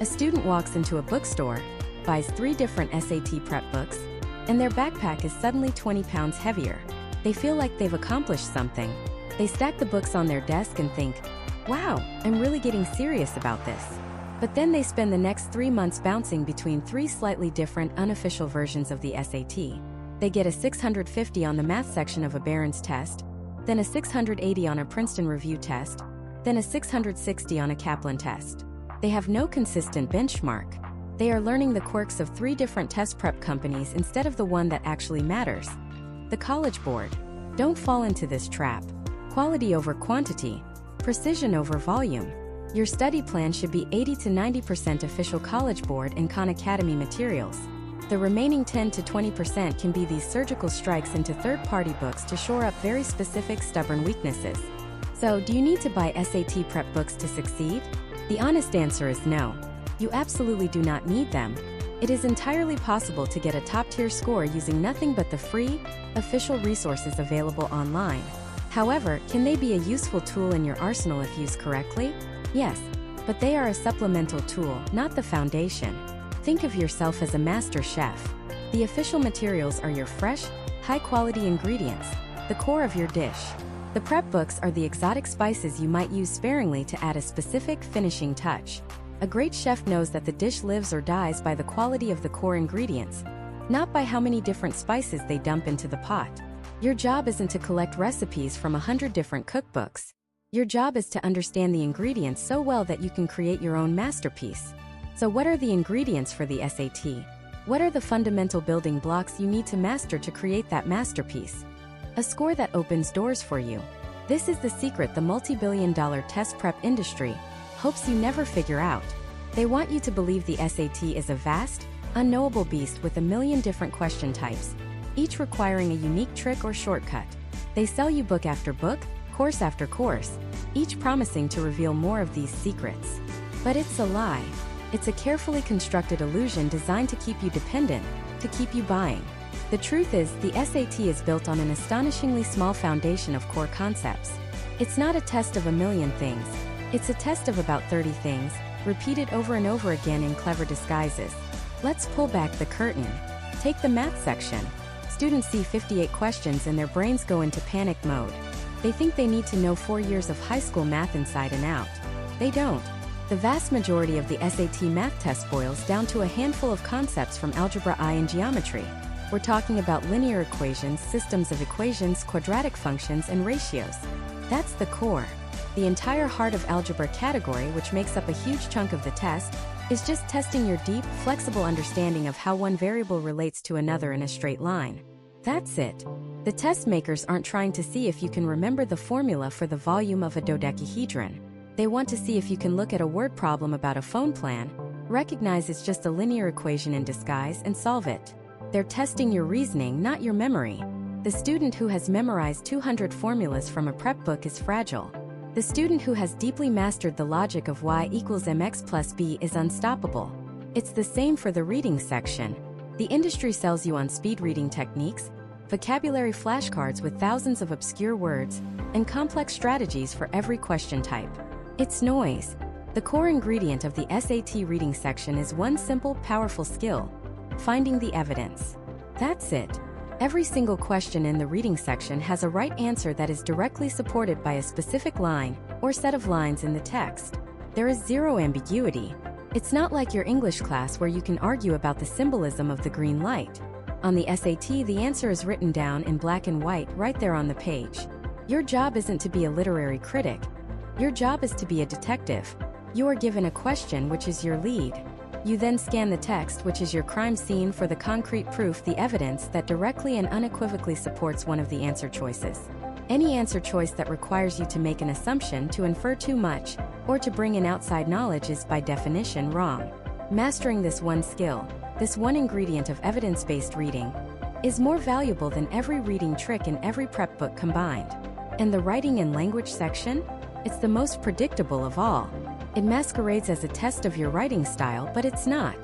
A student walks into a bookstore, buys 3 different SAT prep books, and their backpack is suddenly 20 pounds heavier. They feel like they've accomplished something. They stack the books on their desk and think, wow, I'm really getting serious about this. But then they spend the next 3 months bouncing between 3 slightly different unofficial versions of the SAT. They get a 650 on the math section of a Barron's test, then a 680 on a Princeton review test, then a 660 on a Kaplan test. They have no consistent benchmark. They are learning the quirks of 3 different test prep companies instead of the one that actually matters. The College Board. Don't fall into this trap. Quality over quantity. Precision over volume. Your study plan should be 80 to 90% official College Board and Khan Academy materials. The remaining 10 to 20% can be these surgical strikes into third-party books to shore up very specific stubborn weaknesses. So, do you need to buy SAT prep books to succeed? The honest answer is no. You absolutely do not need them. It is entirely possible to get a top-tier score using nothing but the free, official resources available online. However, can they be a useful tool in your arsenal if used correctly? Yes, but they are a supplemental tool, not the foundation. Think of yourself as a master chef. The official materials are your fresh, high-quality ingredients, the core of your dish. The prep books are the exotic spices you might use sparingly to add a specific finishing touch. A great chef knows that the dish lives or dies by the quality of the core ingredients, not by how many different spices they dump into the pot. Your job isn't to collect recipes from 100 different cookbooks. Your job is to understand the ingredients so well that you can create your own masterpiece. So what are the ingredients for the SAT? What are the fundamental building blocks you need to master to create that masterpiece? A score that opens doors for you. This is the secret the multi-billion-dollar test prep industry hopes you never figure out. They want you to believe the SAT is a vast, unknowable beast with a million different question types, each requiring a unique trick or shortcut. They sell you book after book, course after course, each promising to reveal more of these secrets. But it's a lie. It's a carefully constructed illusion designed to keep you dependent, to keep you buying. The truth is, the SAT is built on an astonishingly small foundation of core concepts. It's not a test of a million things. It's a test of about 30 things, repeated over and over again in clever disguises. Let's pull back the curtain. Take the math section. Students see 58 questions and their brains go into panic mode. They think they need to know 4 years of high school math inside and out. They don't. The vast majority of the SAT math test boils down to a handful of concepts from Algebra I and geometry. We're talking about linear equations, systems of equations, quadratic functions, and ratios. That's the core. The entire heart of algebra category, which makes up a huge chunk of the test, is just testing your deep, flexible understanding of how one variable relates to another in a straight line. That's it. The test makers aren't trying to see if you can remember the formula for the volume of a dodecahedron. They want to see if you can look at a word problem about a phone plan, recognize it's just a linear equation in disguise, and solve it. They're testing your reasoning, not your memory. The student who has memorized 200 formulas from a prep book is fragile. The student who has deeply mastered the logic of y equals mx plus b is unstoppable. It's the same for the reading section. The industry sells you on speed reading techniques, vocabulary flashcards with thousands of obscure words, and complex strategies for every question type. It's noise. The core ingredient of the SAT reading section is one simple, powerful skill: finding the evidence. That's it. Every single question in the reading section has a right answer that is directly supported by a specific line or set of lines in the text. There is zero ambiguity. It's not like your English class where you can argue about the symbolism of the green light. On the SAT, the answer is written down in black and white right there on the page. Your job isn't to be a literary critic. Your job is to be a detective. You are given a question, which is your lead. You then scan the text, which is your crime scene, for the concrete proof, the evidence that directly and unequivocally supports one of the answer choices. Any answer choice that requires you to make an assumption, to infer too much, or to bring in outside knowledge is by definition wrong. Mastering this one skill, this one ingredient of evidence-based reading, is more valuable than every reading trick in every prep book combined. And the writing and language section? It's the most predictable of all. It masquerades as a test of your writing style, but it's not.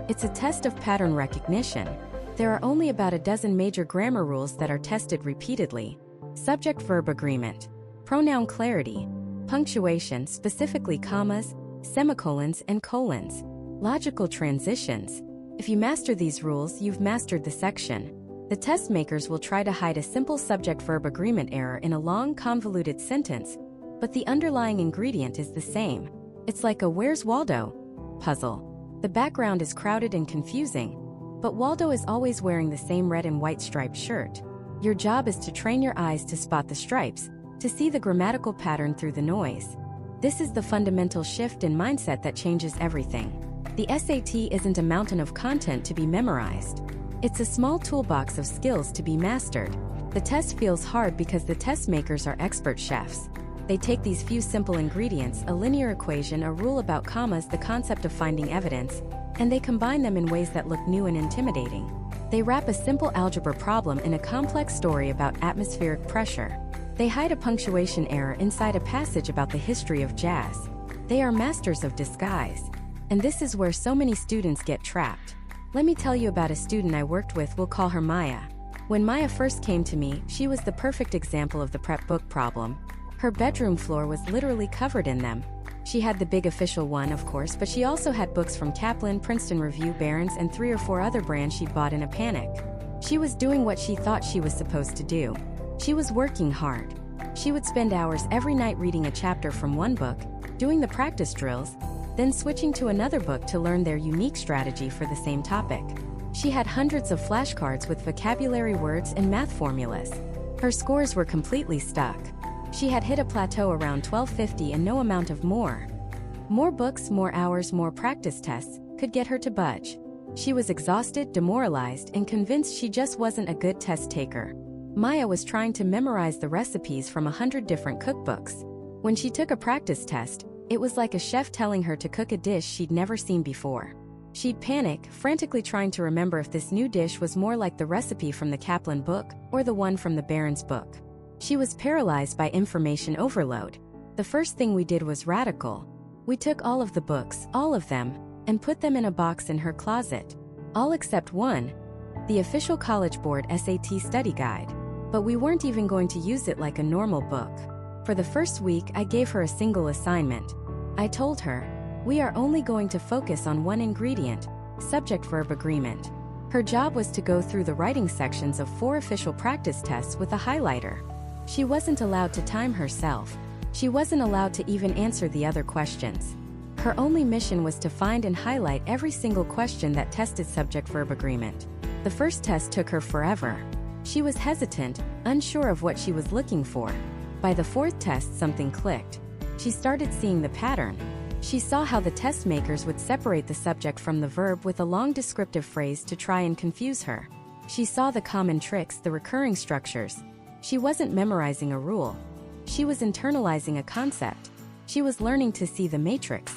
It's a test of pattern recognition. There are only about a dozen major grammar rules that are tested repeatedly: subject-verb agreement, pronoun clarity, punctuation, specifically commas, semicolons, and colons, logical transitions, If you master these rules, you've mastered the section. The test makers will try to hide a simple subject-verb agreement error in a long, convoluted sentence, but the underlying ingredient is the same. It's like a "Where's Waldo?" puzzle. The background is crowded and confusing, but Waldo is always wearing the same red and white striped shirt. Your job is to train your eyes to spot the stripes, to see the grammatical pattern through the noise. This is the fundamental shift in mindset that changes everything. The SAT isn't a mountain of content to be memorized. It's a small toolbox of skills to be mastered. The test feels hard because the test makers are expert chefs. They take these few simple ingredients, a linear equation, a rule about commas, the concept of finding evidence, and they combine them in ways that look new and intimidating. They wrap a simple algebra problem in a complex story about atmospheric pressure. They hide a punctuation error inside a passage about the history of jazz. They are masters of disguise. And this is where so many students get trapped. Let me tell you about a student I worked with. We'll call her Maya. When Maya first came to me, she was the perfect example of the prep book problem. Her bedroom floor was literally covered in them. She had the big official one, of course, but she also had books from Kaplan, Princeton Review, Barron's, and 3 or 4 other brands she'd bought in a panic. She was doing what she thought she was supposed to do. She was working hard. She would spend hours every night reading a chapter from one book, doing the practice drills, then switching to another book to learn their unique strategy for the same topic. She had hundreds of flashcards with vocabulary words and math formulas. Her scores were completely stuck. She had hit a plateau around 1250 and no amount of more books, more hours, more practice tests could get her to budge. She was exhausted, demoralized, and convinced she just wasn't a good test taker. Maya was trying to memorize the recipes from 100 different cookbooks. When she took a practice test, it was like a chef telling her to cook a dish she'd never seen before. She'd panic, frantically trying to remember if this new dish was more like the recipe from the Kaplan book or the one from the Barron's book. She was paralyzed by information overload. The first thing we did was radical. We took all of the books, all of them, and put them in a box in her closet. All except one, the official College Board SAT study guide. But we weren't even going to use it like a normal book. For the first week, I gave her a single assignment. I told her, we are only going to focus on one ingredient, subject-verb agreement. Her job was to go through the writing sections of 4 official practice tests with a highlighter. She wasn't allowed to time herself. She wasn't allowed to even answer the other questions. Her only mission was to find and highlight every single question that tested subject-verb agreement. The first test took her forever. She was hesitant, unsure of what she was looking for. By the 4th test, something clicked. She started seeing the pattern. She saw how the test makers would separate the subject from the verb with a long descriptive phrase to try and confuse her. She saw the common tricks, the recurring structures. She wasn't memorizing a rule. She was internalizing a concept. She was learning to see the matrix.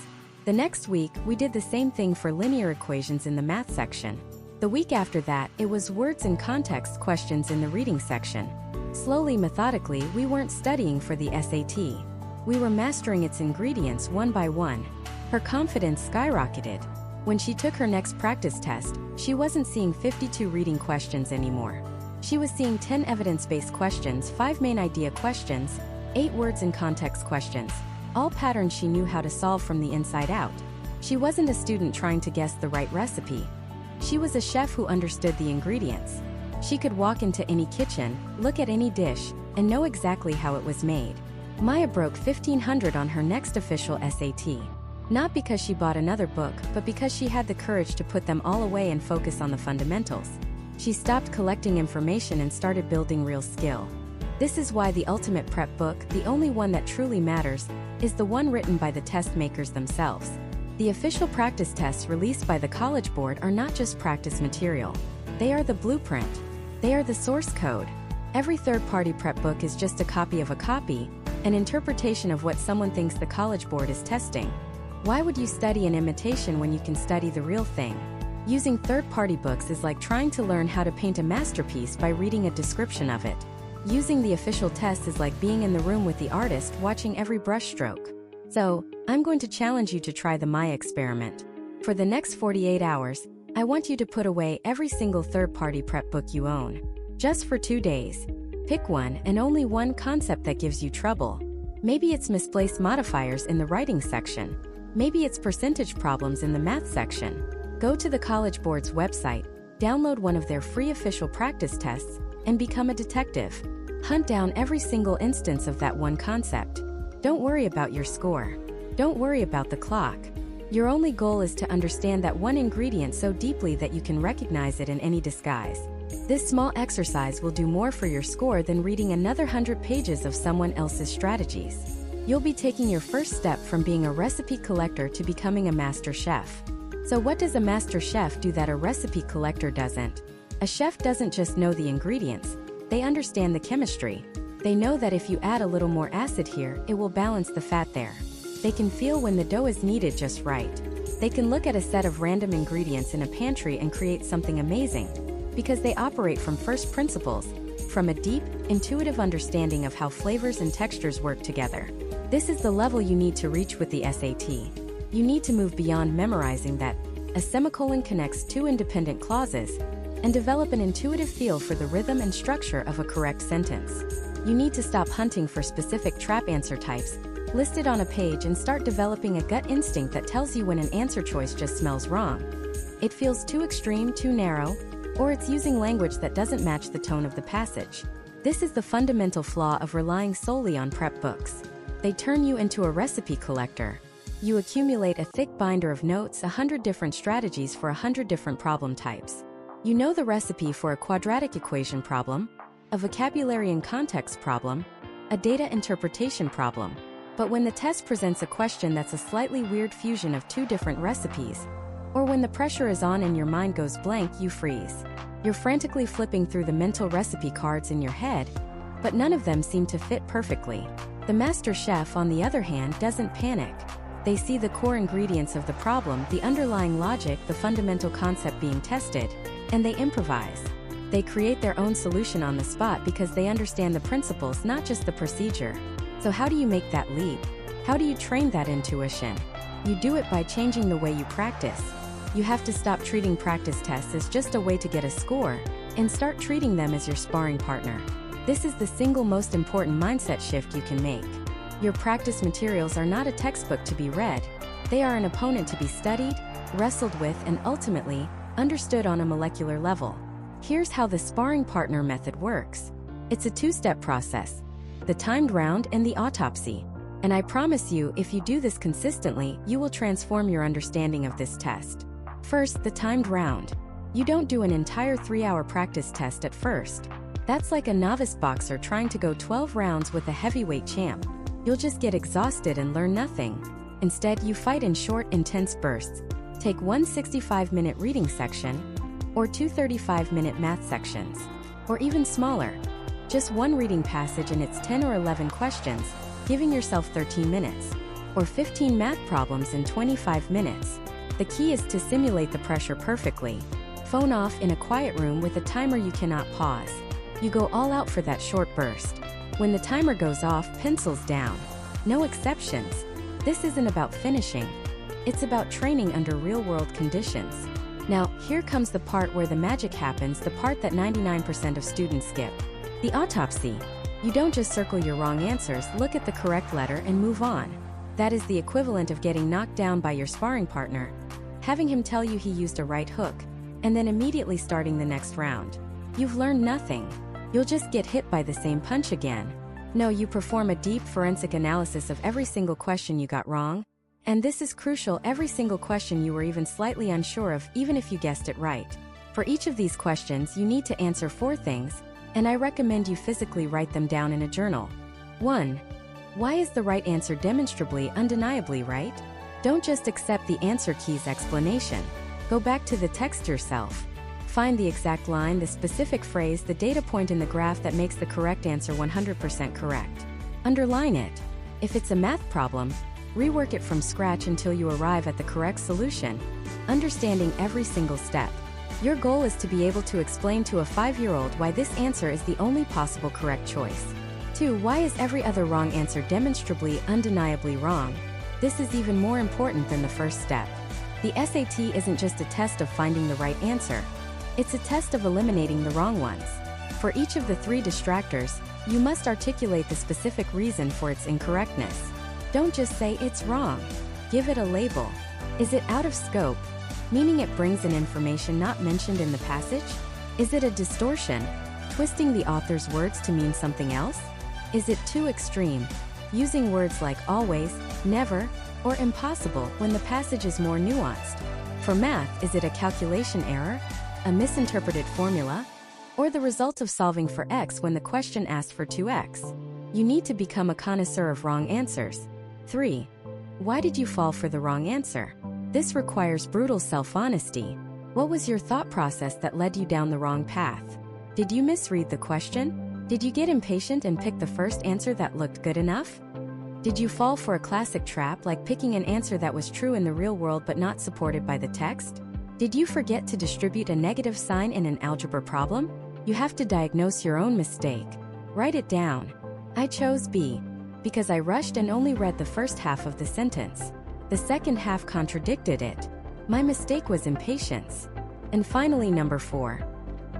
The next week, we did the same thing for linear equations in the math section. The week after that, it was words and context questions in the reading section. Slowly, methodically, we weren't studying for the SAT. We were mastering its ingredients one by one. Her confidence skyrocketed. When she took her next practice test, she wasn't seeing 52 reading questions anymore. She was seeing 10 evidence-based questions, 5 main idea questions, 8 words and context questions, all patterns she knew how to solve from the inside out. She wasn't a student trying to guess the right recipe. She was a chef who understood the ingredients. She could walk into any kitchen, look at any dish, and know exactly how it was made. Maya broke 1,500 on her next official SAT. Not because she bought another book, but because she had the courage to put them all away and focus on the fundamentals. She stopped collecting information and started building real skill. This is why the ultimate prep book, the only one that truly matters, is the one written by the test makers themselves. The official practice tests released by the College Board are not just practice material. They are the blueprint. They are the source code. Every third-party prep book is just a copy of a copy, an interpretation of what someone thinks the College Board is testing. Why would you study an imitation when you can study the real thing? Using third-party books is like trying to learn how to paint a masterpiece by reading a description of it. Using the official test is like being in the room with the artist watching every brushstroke. So, I'm going to challenge you to try the Maya experiment. For the next 48 hours, I want you to put away every single third-party prep book you own. Just for 2 days. Pick one and only one concept that gives you trouble. Maybe it's misplaced modifiers in the writing section. Maybe it's percentage problems in the math section. Go to the College Board's website, download one of their free official practice tests, and become a detective. Hunt down every single instance of that one concept. Don't worry about your score. Don't worry about the clock. Your only goal is to understand that one ingredient so deeply that you can recognize it in any disguise. This small exercise will do more for your score than reading another 100 pages of someone else's strategies. You'll be taking your first step from being a recipe collector to becoming a master chef. So what does a master chef do that a recipe collector doesn't? A chef doesn't just know the ingredients, they understand the chemistry. They know that if you add a little more acid here, it will balance the fat there. They can feel when the dough is kneaded just right. They can look at a set of random ingredients in a pantry and create something amazing, because they operate from first principles, from a deep, intuitive understanding of how flavors and textures work together. This is the level you need to reach with the SAT. You need to move beyond memorizing that a semicolon connects two independent clauses and develop an intuitive feel for the rhythm and structure of a correct sentence. You need to stop hunting for specific trap answer types listed on a page and start developing a gut instinct that tells you when an answer choice just smells wrong. It feels too extreme, too narrow, or it's using language that doesn't match the tone of the passage. This is the fundamental flaw of relying solely on prep books. They turn you into a recipe collector. You accumulate a thick binder of notes, 100 different strategies for 100 different problem types. You know the recipe for a quadratic equation problem, a vocabulary and context problem, a data interpretation problem. But when the test presents a question that's a slightly weird fusion of two different recipes, or when the pressure is on and your mind goes blank, you freeze. You're frantically flipping through the mental recipe cards in your head, but none of them seem to fit perfectly. The master chef, on the other hand, doesn't panic. They see the core ingredients of the problem, the underlying logic, the fundamental concept being tested, and they improvise. They create their own solution on the spot because they understand the principles, not just the procedure. So how do you make that leap? How do you train that intuition? You do it by changing the way you practice. You have to stop treating practice tests as just a way to get a score, and start treating them as your sparring partner. This is the single most important mindset shift you can make. Your practice materials are not a textbook to be read. They are an opponent to be studied, wrestled with, and ultimately, understood on a molecular level. Here's how the sparring partner method works. It's a two-step process: the timed round and the autopsy. And I promise you, if you do this consistently, you will transform your understanding of this test. First, the timed round. You don't do an entire 3-hour practice test at first. That's like a novice boxer trying to go 12 rounds with a heavyweight champ. You'll just get exhausted and learn nothing. Instead, you fight in short, intense bursts. Take one 65-minute reading section, or two 35-minute math sections, or even smaller. Just one reading passage and it's 10 or 11 questions, giving yourself 13 minutes, or 15 math problems in 25 minutes. The key is to simulate the pressure perfectly. Phone off in a quiet room with a timer you cannot pause. You go all out for that short burst. When the timer goes off, pencils down. No exceptions. This isn't about finishing. It's about training under real-world conditions. Now, here comes the part where the magic happens, the part that 99% of students skip. The autopsy. You don't just circle your wrong answers, look at the correct letter and move on. That is the equivalent of getting knocked down by your sparring partner, having him tell you he used a right hook, and then immediately starting the next round. You've learned nothing. You'll just get hit by the same punch again. No, you perform a deep forensic analysis of every single question you got wrong. And this is crucial, every single question you were even slightly unsure of, even if you guessed it right. For each of these questions, you need to answer 4 things, and I recommend you physically write them down in a journal. 1. Why is the right answer demonstrably, undeniably right? Don't just accept the answer key's explanation. Go back to the text yourself. Find the exact line, the specific phrase, the data point in the graph that makes the correct answer 100% correct. Underline it. If it's a math problem, rework it from scratch until you arrive at the correct solution, understanding every single step. Your goal is to be able to explain to a 5-year-old why this answer is the only possible correct choice. 2. Why is every other wrong answer demonstrably, undeniably wrong? This is even more important than the first step. The SAT isn't just a test of finding the right answer. It's a test of eliminating the wrong ones. For each of the 3 distractors, you must articulate the specific reason for its incorrectness. Don't just say it's wrong. Give it a label. Is it out of scope? meaning it brings in information not mentioned in the passage? Is it a distortion, twisting the author's words to mean something else? Is it too extreme, using words like always, never, or impossible when the passage is more nuanced? For math, is it a calculation error, a misinterpreted formula, or the result of solving for x when the question asked for 2x? You need to become a connoisseur of wrong answers. 3. Why did you fall for the wrong answer? This requires brutal self-honesty. What was your thought process that led you down the wrong path? Did you misread the question? Did you get impatient and pick the first answer that looked good enough? Did you fall for a classic trap like picking an answer that was true in the real world but not supported by the text? Did you forget to distribute a negative sign in an algebra problem? You have to diagnose your own mistake. Write it down. I chose B because I rushed and only read the first half of the sentence. The second half contradicted it. My mistake was impatience. And finally, number 4.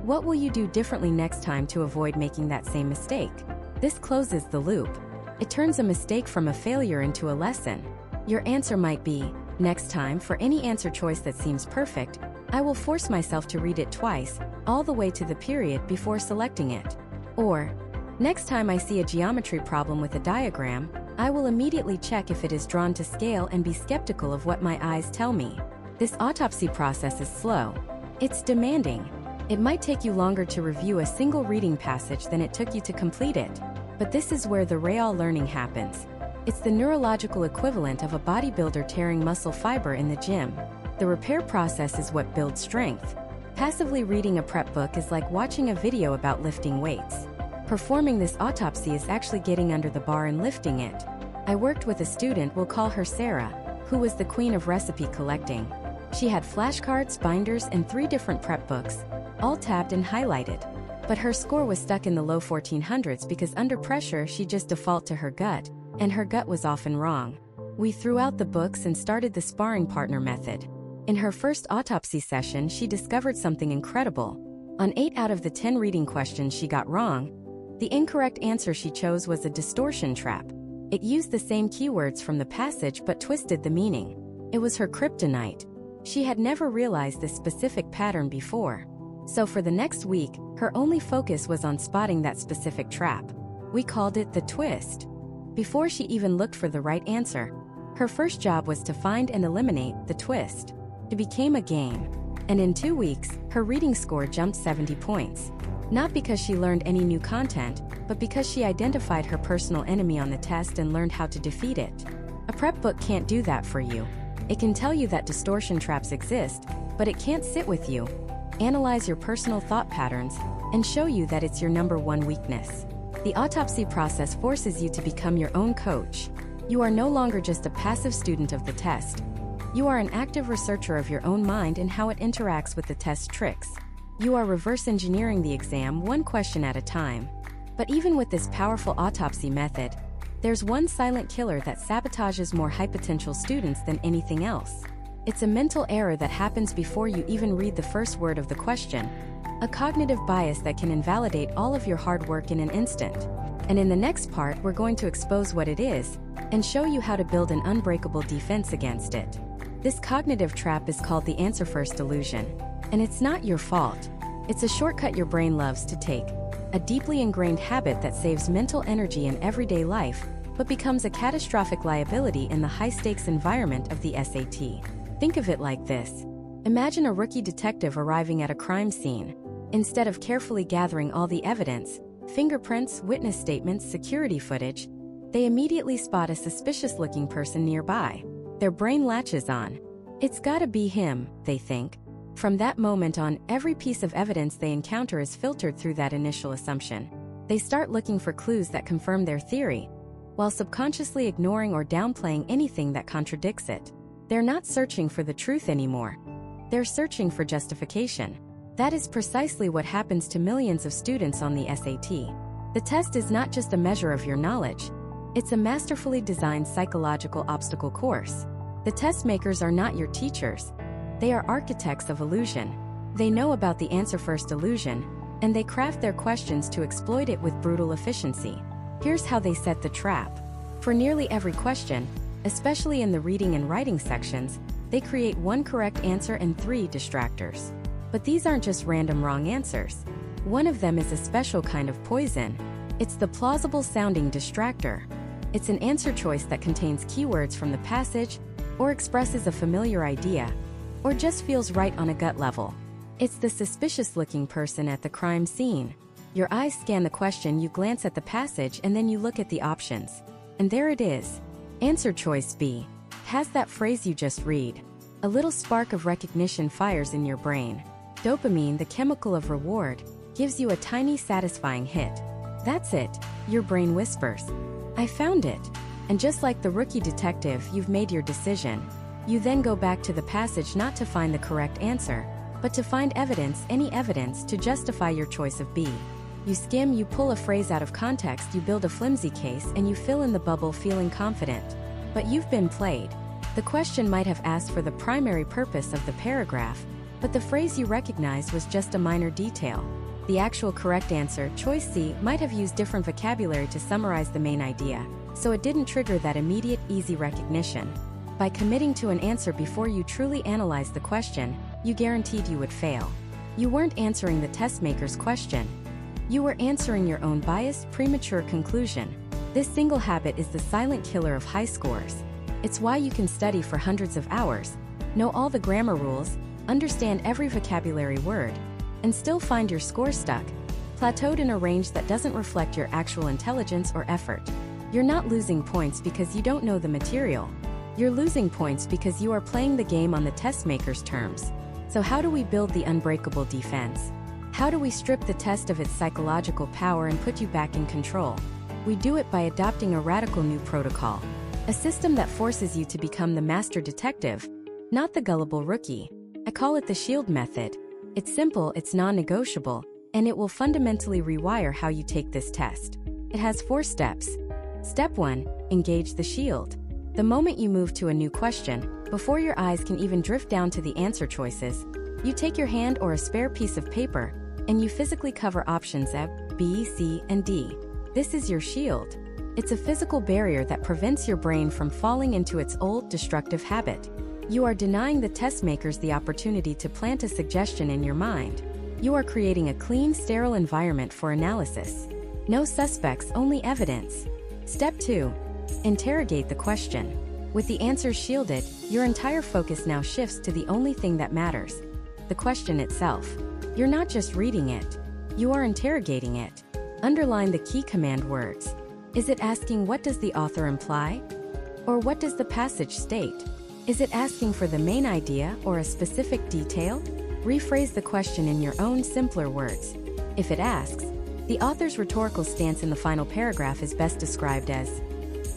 What will you do differently next time to avoid making that same mistake? This closes the loop. It turns a mistake from a failure into a lesson. Your answer might be, next time, for any answer choice that seems perfect, I will force myself to read it twice, all the way to the period before selecting it. Or, next time I see a geometry problem with a diagram, I will immediately check if it is drawn to scale and be skeptical of what my eyes tell me. This autopsy process is slow. It's demanding. It might take you longer to review a single reading passage than it took you to complete it. But this is where the real learning happens. It's the neurological equivalent of a bodybuilder tearing muscle fiber in the gym. The repair process is what builds strength. Passively reading a prep book is like watching a video about lifting weights. Performing this autopsy is actually getting under the bar and lifting it. I worked with a student, we'll call her Sarah, who was the queen of recipe collecting. She had flashcards, binders, and 3 different prep books, all tabbed and highlighted. But her score was stuck in the low 1400s because under pressure she just default to her gut, and her gut was often wrong. We threw out the books and started the sparring partner method. In her first autopsy session, she discovered something incredible. On 8 out of the 10 reading questions she got wrong, the incorrect answer she chose was a distortion trap. It used the same keywords from the passage but twisted the meaning. It was her kryptonite. She had never realized this specific pattern before. So for the next week, her only focus was on spotting that specific trap. We called it the twist. Before she even looked for the right answer, her first job was to find and eliminate the twist. It became a game. And in 2 weeks, her reading score jumped 70 points. Not because she learned any new content, but because she identified her personal enemy on the test and learned how to defeat it. A prep book can't do that for you. It can tell you that distortion traps exist, but it can't sit with you, analyze your personal thought patterns, and show you that it's your number one weakness. The autopsy process forces you to become your own coach. You are no longer just a passive student of the test. You are an active researcher of your own mind and how it interacts with the test tricks. You are reverse engineering the exam one question at a time. But even with this powerful autopsy method, there's one silent killer that sabotages more high-potential students than anything else. It's a mental error that happens before you even read the first word of the question. A cognitive bias that can invalidate all of your hard work in an instant. And in the next part, we're going to expose what it is and show you how to build an unbreakable defense against it. This cognitive trap is called the answer first delusion. And it's not your fault. It's a shortcut your brain loves to take. A deeply ingrained habit that saves mental energy in everyday life, but becomes a catastrophic liability in the high-stakes environment of the SAT. Think of it like this. Imagine a rookie detective arriving at a crime scene. Instead of carefully gathering all the evidence, fingerprints, witness statements, security footage, they immediately spot a suspicious-looking person nearby. Their brain latches on. It's gotta be him, they think. From that moment on, every piece of evidence they encounter is filtered through that initial assumption. They start looking for clues that confirm their theory, while subconsciously ignoring or downplaying anything that contradicts it. They're not searching for the truth anymore. They're searching for justification. That is precisely what happens to millions of students on the SAT. The test is not just a measure of your knowledge. It's a masterfully designed psychological obstacle course. The test makers are not your teachers. They are architects of illusion. They know about the answer-first illusion, and they craft their questions to exploit it with brutal efficiency. Here's how they set the trap. For nearly every question, especially in the reading and writing sections, They create one correct answer and 3 distractors. But these aren't just random wrong answers. One of them is a special kind of poison. It's the plausible-sounding distractor. It's an answer choice that contains keywords from the passage, or expresses a familiar idea, or just feels right on a gut level. It's the suspicious-looking person at the crime scene. Your eyes scan the question, you glance at the passage, and then you look at the options. And there it is. Answer choice B. Has that phrase you just read. A little spark of recognition fires in your brain. Dopamine, the chemical of reward, gives you a tiny satisfying hit. That's it, your brain whispers. I found it. And just like the rookie detective, you've made your decision. You then go back to the passage not to find the correct answer, but to find evidence, any evidence, to justify your choice of B. You skim, you pull a phrase out of context, you build a flimsy case, and you fill in the bubble feeling confident. But you've been played. The question might have asked for the primary purpose of the paragraph, but the phrase you recognized was just a minor detail. The actual correct answer, choice C, might have used different vocabulary to summarize the main idea, so it didn't trigger that immediate, easy recognition. By committing to an answer before you truly analyzed the question, you guaranteed you would fail. You weren't answering the test maker's question. You were answering your own biased, premature conclusion. This single habit is the silent killer of high scores. It's why you can study for hundreds of hours, know all the grammar rules, understand every vocabulary word, and still find your score stuck, plateaued in a range that doesn't reflect your actual intelligence or effort. You're not losing points because you don't know the material. You're losing points because you are playing the game on the test maker's terms. So how do we build the unbreakable defense? How do we strip the test of its psychological power and put you back in control? We do it by adopting a radical new protocol. A system that forces you to become the master detective, not the gullible rookie. I call it the SHIELD method. It's simple, it's non-negotiable, and it will fundamentally rewire how you take this test. It has 4 steps. Step 1. Engage the SHIELD. The moment you move to a new question, before your eyes can even drift down to the answer choices, you take your hand or a spare piece of paper, and you physically cover options A, B, C, and D. This is your SHIELD. It's a physical barrier that prevents your brain from falling into its old, destructive habit. You are denying the test makers the opportunity to plant a suggestion in your mind. You are creating a clean, sterile environment for analysis. No suspects, only evidence. Step 2. Interrogate the question. With the answers shielded, your entire focus now shifts to the only thing that matters: the question itself. You're not just reading it. You are interrogating it. Underline the key command words. Is it asking what does the author imply? Or what does the passage state? Is it asking for the main idea or a specific detail? Rephrase the question in your own simpler words. If it asks, the author's rhetorical stance in the final paragraph is best described as,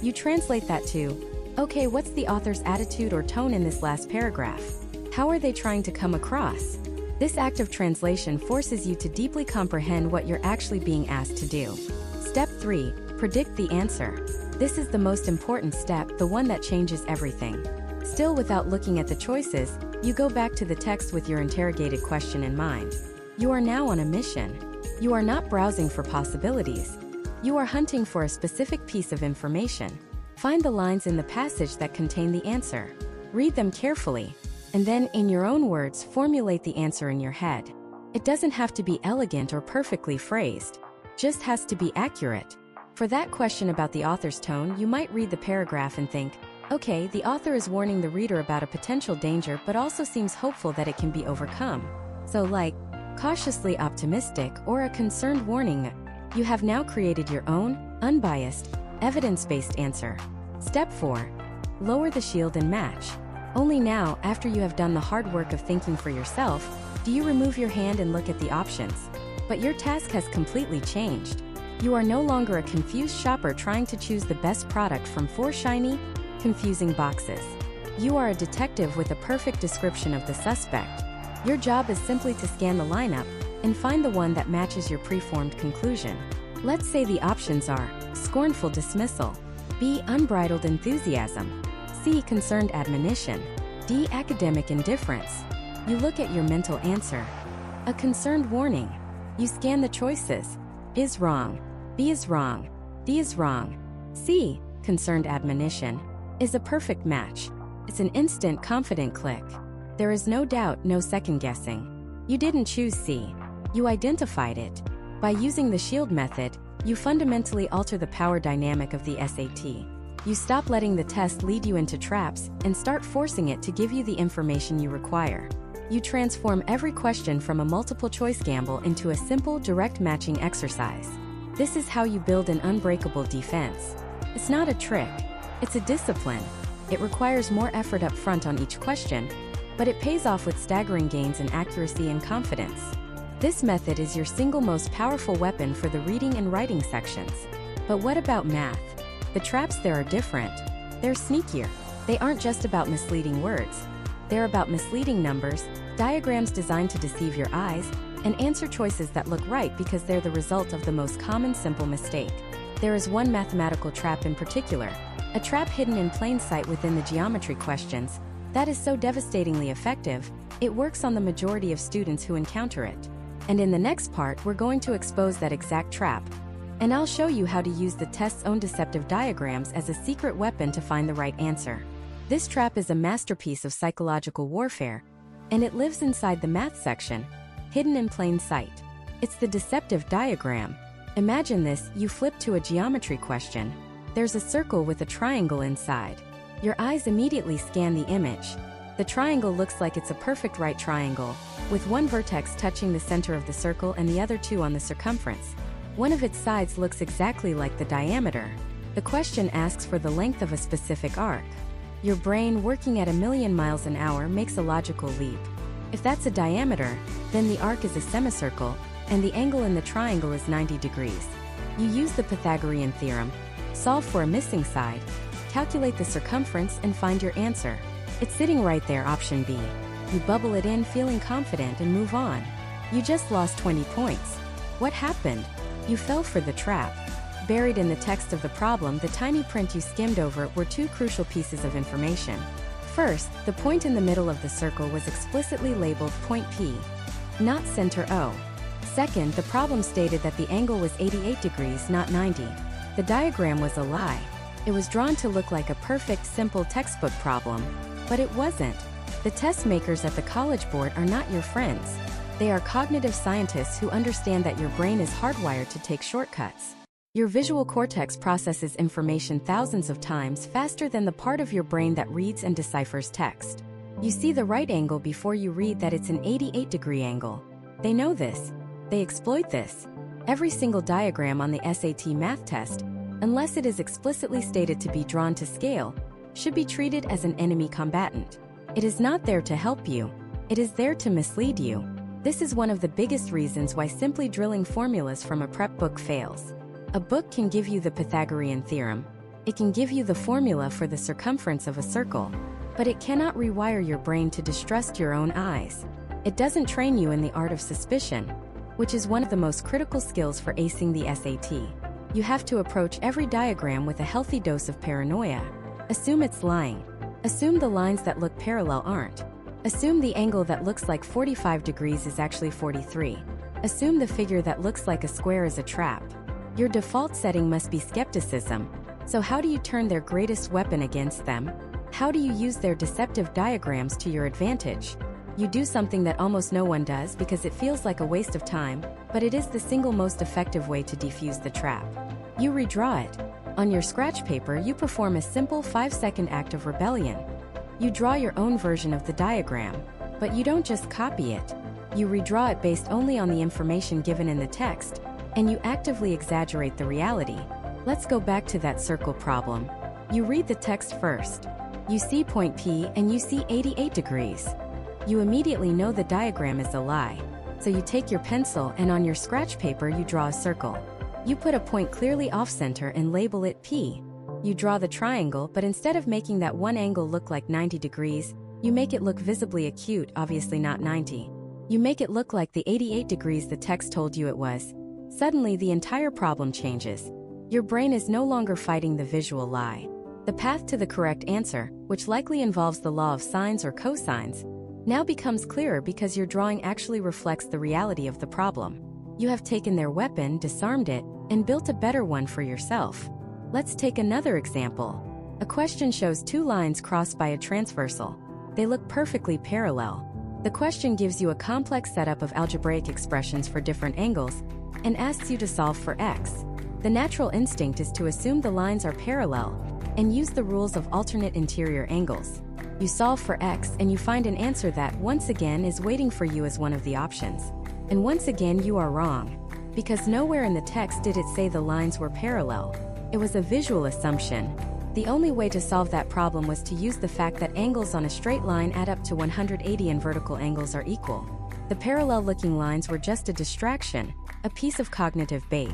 you translate that to, okay, what's the author's attitude or tone in this last paragraph? How are they trying to come across? This act of translation forces you to deeply comprehend what you're actually being asked to do. Step 3. Predict the answer. This is the most important step, the one that changes everything. Still, without looking at the choices, you go back to the text with your interrogated question in mind. You are now on a mission. You are not browsing for possibilities. You are hunting for a specific piece of information. Find the lines in the passage that contain the answer. Read them carefully, and then, in your own words, formulate the answer in your head. It doesn't have to be elegant or perfectly phrased, just has to be accurate. For that question about the author's tone, you might read the paragraph and think, okay, the author is warning the reader about a potential danger but also seems hopeful that it can be overcome. So like, cautiously optimistic or a concerned warning. You have now created your own, unbiased, evidence-based answer. Step 4. Lower the shield and match. Only now, after you have done the hard work of thinking for yourself, do you remove your hand and look at the options. But your task has completely changed. You are no longer a confused shopper trying to choose the best product from 4 shiny, confusing boxes. You are a detective with a perfect description of the suspect. Your job is simply to scan the lineup and find the one that matches your preformed conclusion. Let's say the options are scornful dismissal, B. unbridled enthusiasm, C. concerned admonition, D. academic indifference. You look at your mental answer. A concerned warning. You scan the choices. Is wrong, B is wrong, D is wrong. C. concerned admonition is a perfect match. It's an instant, confident click. There is no doubt, no second guessing. You didn't choose C. You identified it. By using the shield method, you fundamentally alter the power dynamic of the SAT. You stop letting the test lead you into traps and start forcing it to give you the information you require. You transform every question from a multiple-choice gamble into a simple, direct matching exercise. This is how you build an unbreakable defense. It's not a trick. It's a discipline. It requires more effort up front on each question, but it pays off with staggering gains in accuracy and confidence. This method is your single most powerful weapon for the reading and writing sections. But what about math? The traps there are different. They're sneakier. They aren't just about misleading words. They're about misleading numbers, diagrams designed to deceive your eyes, and answer choices that look right because they're the result of the most common simple mistake. There is one mathematical trap in particular, a trap hidden in plain sight within the geometry questions, that is so devastatingly effective, it works on the majority of students who encounter it. And in the next part, we're going to expose that exact trap. And I'll show you how to use the test's own deceptive diagrams as a secret weapon to find the right answer. This trap is a masterpiece of psychological warfare, and it lives inside the math section, hidden in plain sight. It's the deceptive diagram. Imagine this, you flip to a geometry question. There's a circle with a triangle inside. Your eyes immediately scan the image. The triangle looks like it's a perfect right triangle, with one vertex touching the center of the circle and the other two on the circumference. One of its sides looks exactly like the diameter. The question asks for the length of a specific arc. Your brain, working at 1,000,000 miles an hour, makes a logical leap. If that's a diameter, then the arc is a semicircle, and the angle in the triangle is 90 degrees. You use the Pythagorean theorem, solve for a missing side, calculate the circumference, and find your answer. It's sitting right there, option B. You bubble it in, feeling confident, and move on. You just lost 20 points. What happened? You fell for the trap. Buried in the text of the problem, the tiny print you skimmed over, were two crucial pieces of information. First, the point in the middle of the circle was explicitly labeled point P, not center O. Second, the problem stated that the angle was 88 degrees, not 90. The diagram was a lie. It was drawn to look like a perfect, simple textbook problem, but it wasn't. The test makers at the College Board are not your friends. They are cognitive scientists who understand that your brain is hardwired to take shortcuts. Your visual cortex processes information thousands of times faster than the part of your brain that reads and deciphers text. You see the right angle before you read that it's an 88-degree angle. They know this. They exploit this. Every single diagram on the SAT math test, unless it is explicitly stated to be drawn to scale, should be treated as an enemy combatant. It is not there to help you. It is there to mislead you. This is one of the biggest reasons why simply drilling formulas from a prep book fails. A book can give you the Pythagorean theorem. It can give you the formula for the circumference of a circle, but it cannot rewire your brain to distrust your own eyes. It doesn't train you in the art of suspicion, which is one of the most critical skills for acing the SAT. You have to approach every diagram with a healthy dose of paranoia. Assume it's lying. Assume the lines that look parallel aren't. Assume the angle that looks like 45 degrees is actually 43. Assume the figure that looks like a square is a trap. Your default setting must be skepticism. So how do you turn their greatest weapon against them? How do you use their deceptive diagrams to your advantage? You do something that almost no one does because it feels like a waste of time, but it is the single most effective way to defuse the trap. You redraw it. On your scratch paper, you perform a simple 5-second act of rebellion. You draw your own version of the diagram, but you don't just copy it. You redraw it based only on the information given in the text, and you actively exaggerate the reality. Let's go back to that circle problem. You read the text first. You see point P and you see 88 degrees. You immediately know the diagram is a lie. So you take your pencil and on your scratch paper you draw a circle. You put a point clearly off-center and label it P. You draw the triangle, but instead of making that one angle look like 90 degrees, you make it look visibly acute, obviously not 90. You make it look like the 88 degrees the text told you it was. Suddenly the entire problem changes. Your brain is no longer fighting the visual lie. The path to the correct answer, which likely involves the law of sines or cosines, now becomes clearer because your drawing actually reflects the reality of the problem. You have taken their weapon, disarmed it, and built a better one for yourself. Let's take another example. A question shows two lines crossed by a transversal. They look perfectly parallel. The question gives you a complex setup of algebraic expressions for different angles and asks you to solve for x. The natural instinct is to assume the lines are parallel and use the rules of alternate interior angles. You solve for x and you find an answer that, once again, is waiting for you as one of the options. And once again you are wrong, because nowhere in the text did it say the lines were parallel. It was a visual assumption. The only way to solve that problem was to use the fact that angles on a straight line add up to 180 and vertical angles are equal. The parallel-looking lines were just a distraction, a piece of cognitive bait.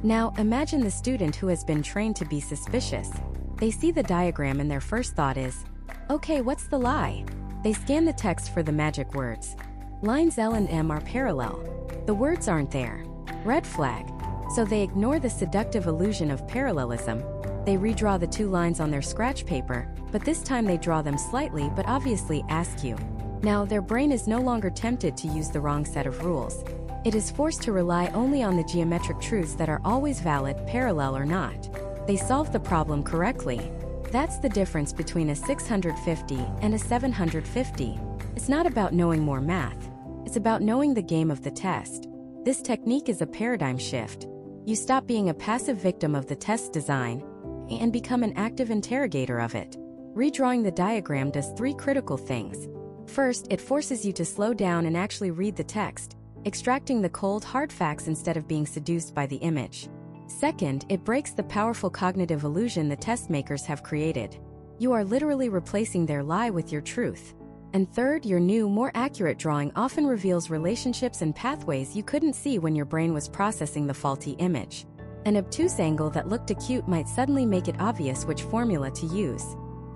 Now, imagine the student who has been trained to be suspicious. They see the diagram and their first thought is, okay, what's the lie? They scan the text for the magic words. Lines L and M are parallel. The words aren't there. Red flag. So they ignore the seductive illusion of parallelism. They redraw the two lines on their scratch paper, but this time they draw them slightly but obviously askew. Now their brain is no longer tempted to use the wrong set of rules. It is forced to rely only on the geometric truths that are always valid, parallel or not. They solve the problem correctly. That's the difference between a 650 and a 750. It's not about knowing more math. It's about knowing the game of the test. This technique is a paradigm shift. You stop being a passive victim of the test design and become an active interrogator of it. Redrawing the diagram does three critical things. First, it forces you to slow down and actually read the text, extracting the cold, hard facts instead of being seduced by the image. Second, it breaks the powerful cognitive illusion the test makers have created. You are literally replacing their lie with your truth. And third, your new, more accurate drawing often reveals relationships and pathways you couldn't see when your brain was processing the faulty image. An obtuse angle that looked acute might suddenly make it obvious which formula to use.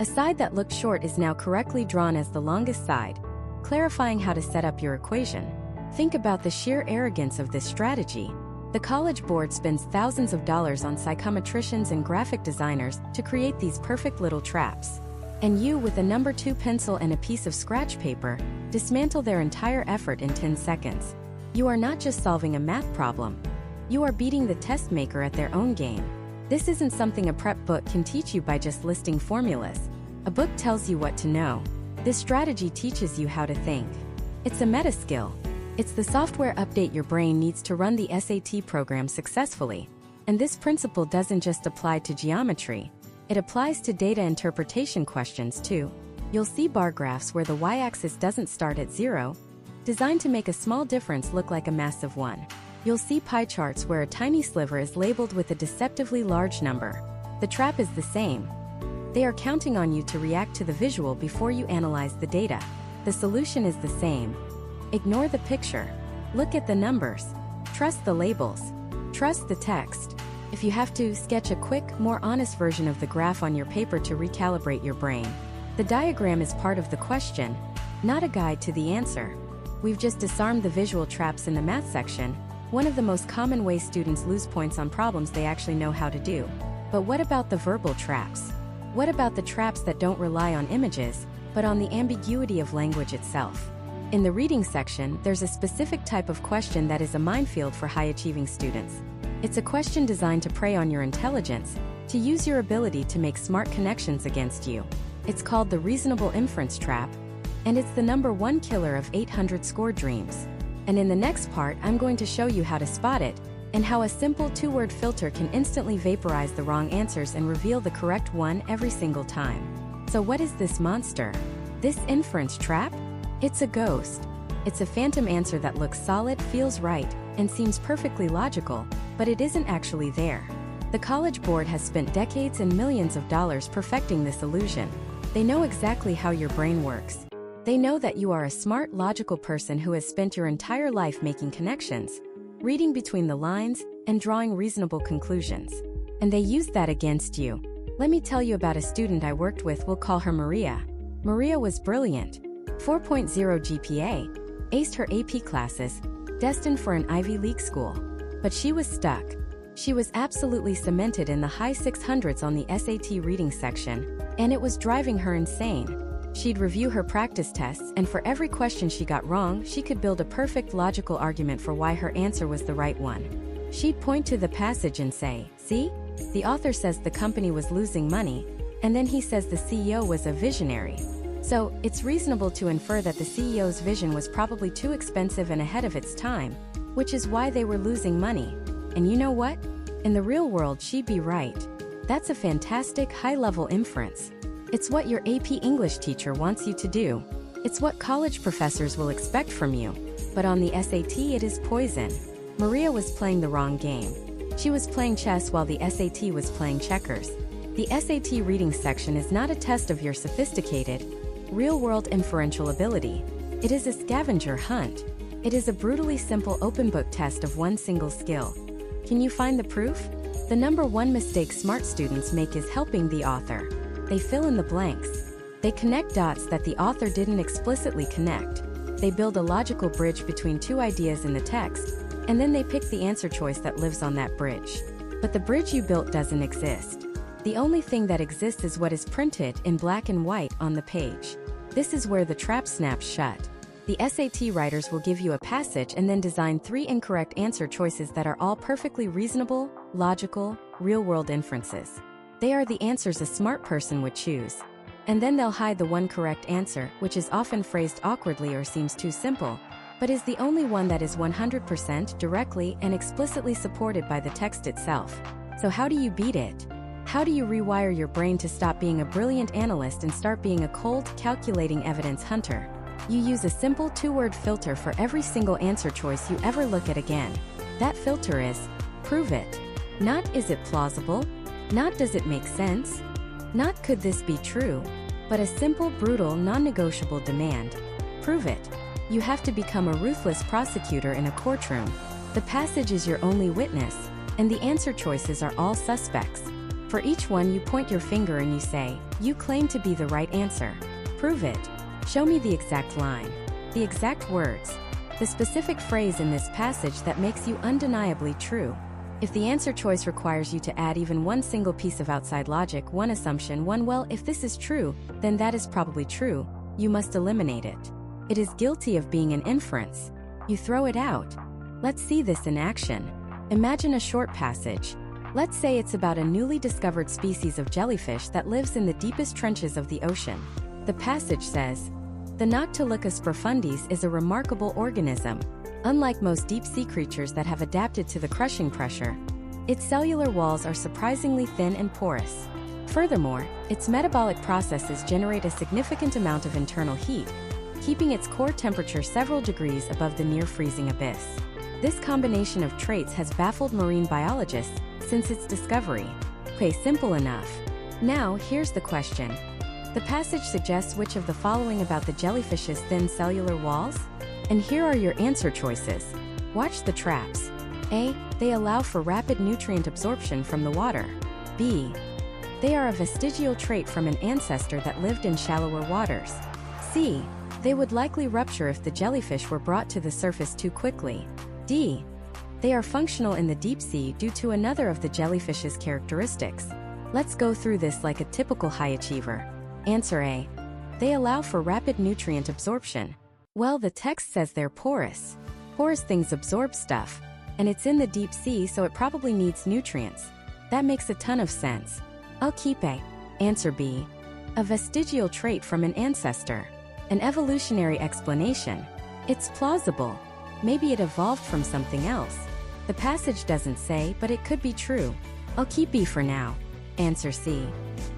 A side that looked short is now correctly drawn as the longest side, clarifying how to set up your equation. Think about the sheer arrogance of this strategy. The College Board spends thousands of dollars on psychometricians and graphic designers to create these perfect little traps. And you, with a number 2 pencil and a piece of scratch paper, dismantle their entire effort in 10 seconds. You are not just solving a math problem. You are beating the test maker at their own game. This isn't something a prep book can teach you by just listing formulas. A book tells you what to know. This strategy teaches you how to think. It's a meta skill. It's the software update your brain needs to run the SAT program successfully. And this principle doesn't just apply to geometry. It applies to data interpretation questions too. You'll see bar graphs where the y-axis doesn't start at 0, designed to make a small difference look like a massive one. You'll see pie charts where a tiny sliver is labeled with a deceptively large number. The trap is the same. They are counting on you to react to the visual before you analyze the data. The solution is the same. Ignore the picture. Look at the numbers. Trust the labels. Trust the text. If you have to, sketch a quick, more honest version of the graph on your paper to recalibrate your brain. The diagram is part of the question, not a guide to the answer. We've just disarmed the visual traps in the math section, one of the most common ways students lose points on problems they actually know how to do. But what about the verbal traps? What about the traps that don't rely on images, but on the ambiguity of language itself? In the reading section, there's a specific type of question that is a minefield for high-achieving students. It's a question designed to prey on your intelligence, to use your ability to make smart connections against you. It's called the reasonable inference trap, and it's the #1 killer of 800 score dreams. And in the next part, I'm going to show you how to spot it, and how a simple 2-word filter can instantly vaporize the wrong answers and reveal the correct one every single time. So what is this monster? This inference trap? It's a ghost. It's a phantom answer that looks solid, feels right, and seems perfectly logical, but it isn't actually there. The College Board has spent decades and millions of dollars perfecting this illusion. They know exactly how your brain works. They know that you are a smart, logical person who has spent your entire life making connections, reading between the lines, and drawing reasonable conclusions. And they use that against you. Let me tell you about a student I worked with. We'll call her Maria. Maria was brilliant. 4.0 GPA, aced her AP classes, destined for an Ivy League school. But she was stuck. She was absolutely cemented in the high 600s on the SAT reading section, and it was driving her insane. She'd review her practice tests, and for every question she got wrong, she could build a perfect logical argument for why her answer was the right one. She'd point to the passage and say, "See? The author says the company was losing money, And then he says the CEO was a visionary. So, it's reasonable to infer that the CEO's vision was probably too expensive and ahead of its time, which is why they were losing money. And you know what? In the real world, she'd be right. That's a fantastic, high-level inference. It's what your AP English teacher wants you to do. It's what college professors will expect from you. But on the SAT, it is poison. Maria was playing the wrong game. She was playing chess while the SAT was playing checkers. The SAT reading section is not a test of your sophisticated, real-world inferential ability. It is a scavenger hunt. It is a brutally simple open-book test of one single skill. Can you find the proof? The number one mistake smart students make is helping the author. They fill in the blanks. They connect dots that the author didn't explicitly connect. They build a logical bridge between two ideas in the text, and then they pick the answer choice that lives on that bridge. But the bridge you built doesn't exist. The only thing that exists is what is printed in black and white on the page. This is where the trap snaps shut. The SAT writers will give you a passage and then design 3 incorrect answer choices that are all perfectly reasonable, logical, real-world inferences. They are the answers a smart person would choose. And then they'll hide the one correct answer, which is often phrased awkwardly or seems too simple, but is the only one that is 100% directly and explicitly supported by the text itself. So how do you beat it? How do you rewire your brain to stop being a brilliant analyst and start being a cold, calculating evidence hunter? You use a simple 2-word filter for every single answer choice you ever look at again. That filter is, prove it. Not is it plausible? Not does it make sense? Not could this be true? But a simple, brutal, non-negotiable demand. Prove it. You have to become a ruthless prosecutor in a courtroom. The passage is your only witness, and the answer choices are all suspects. For each one you point your finger and you say, you claim to be the right answer. Prove it. Show me the exact line, the exact words, the specific phrase in this passage that makes you undeniably true. If the answer choice requires you to add even one single piece of outside logic, one assumption, well, if this is true, then that is probably true, you must eliminate it. It is guilty of being an inference. You throw it out. Let's see this in action. Imagine a short passage. Let's say it's about a newly discovered species of jellyfish that lives in the deepest trenches of the ocean. The passage says, the Noctilucus profundis is a remarkable organism. Unlike most deep-sea creatures that have adapted to the crushing pressure, its cellular walls are surprisingly thin and porous. Furthermore, its metabolic processes generate a significant amount of internal heat, keeping its core temperature several degrees above the near-freezing abyss. This combination of traits has baffled marine biologists since its discovery. Okay, simple enough. Now, here's the question. The passage suggests which of the following about the jellyfish's thin cellular walls? And here are your answer choices. Watch the traps. A. They allow for rapid nutrient absorption from the water. B. They are a vestigial trait from an ancestor that lived in shallower waters. C. They would likely rupture if the jellyfish were brought to the surface too quickly. D. They are functional in the deep sea due to another of the jellyfish's characteristics. Let's go through this like a typical high achiever. Answer A. They allow for rapid nutrient absorption. Well, the text says they're porous. Porous things absorb stuff, and it's in the deep sea, so it probably needs nutrients. That makes a ton of sense. I'll keep A. Answer B. A vestigial trait from an ancestor. An evolutionary explanation. It's plausible. Maybe it evolved from something else. The passage doesn't say, but it could be true. I'll keep B for now. Answer C.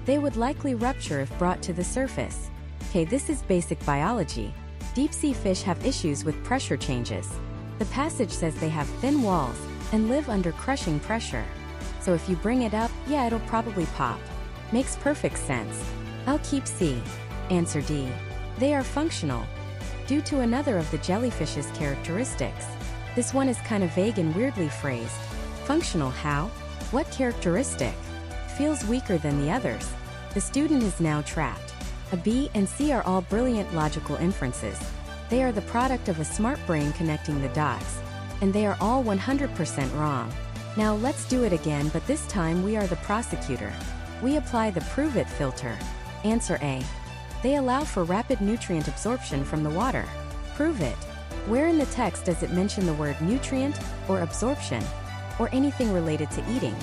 They would likely rupture if brought to the surface. Okay, this is basic biology. Deep-sea fish have issues with pressure changes. The passage says they have thin walls and live under crushing pressure. So if you bring it up, yeah, it'll probably pop. Makes perfect sense. I'll keep C. Answer D. They are functional. Due to another of the jellyfish's characteristics. This one is kind of vague and weirdly phrased. Functional how? What characteristic? Feels weaker than the others. The student is now trapped. A B and C are all brilliant logical inferences. They are the product of a smart brain connecting the dots. And they are all 100% wrong. Now let's do it again, but this time we are the prosecutor. We apply the prove it filter. Answer A. They allow for rapid nutrient absorption from the water. Prove it. Where in the text does it mention the word nutrient, or absorption, or anything related to eating?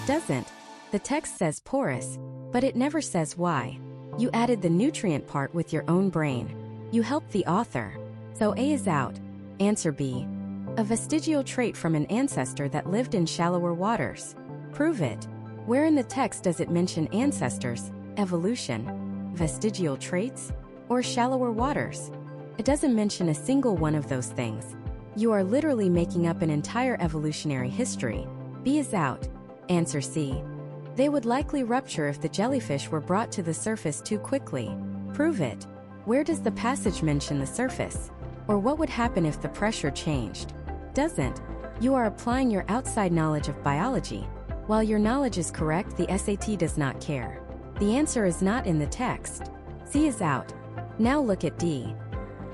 Doesn't. The text says porous, but it never says why. You added the nutrient part with your own brain. You helped the author. So A is out. Answer B. A vestigial trait from an ancestor that lived in shallower waters. Prove it. Where in the text does it mention ancestors, evolution, vestigial traits, or shallower waters? It doesn't mention a single one of those things. You are literally making up an entire evolutionary history. B is out. Answer C. They would likely rupture if the jellyfish were brought to the surface too quickly. Prove it. Where does the passage mention the surface? Or what would happen if the pressure changed? Doesn't. You are applying your outside knowledge of biology. While your knowledge is correct, the SAT does not care. The answer is not in the text. C is out. Now look at D.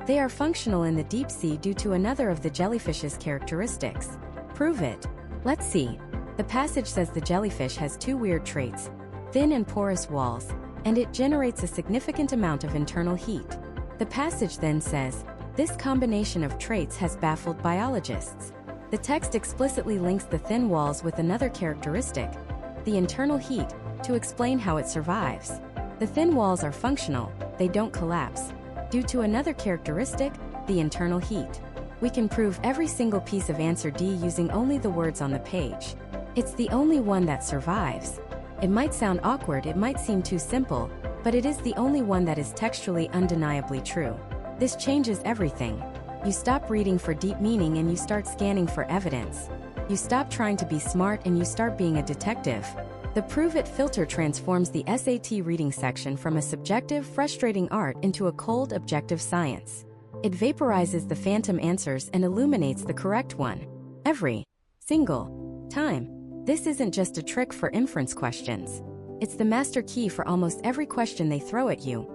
They are functional in the deep sea due to another of the jellyfish's characteristics. Prove it. Let's see. The passage says the jellyfish has two weird traits, thin and porous walls, and it generates a significant amount of internal heat. The passage then says, this combination of traits has baffled biologists. The text explicitly links the thin walls with another characteristic, the internal heat, to explain how it survives. The thin walls are functional, they don't collapse, due to another characteristic, the internal heat. We can prove every single piece of answer D using only the words on the page. It's the only one that survives. It might sound awkward, it might seem too simple, but it is the only one that is textually undeniably true. This changes everything. You stop reading for deep meaning and you start scanning for evidence. You stop trying to be smart and you start being a detective. The Prove It filter transforms the SAT reading section from a subjective, frustrating art into a cold, objective science. It vaporizes the phantom answers and illuminates the correct one. Every single time. This isn't just a trick for inference questions. It's the master key for almost every question they throw at you.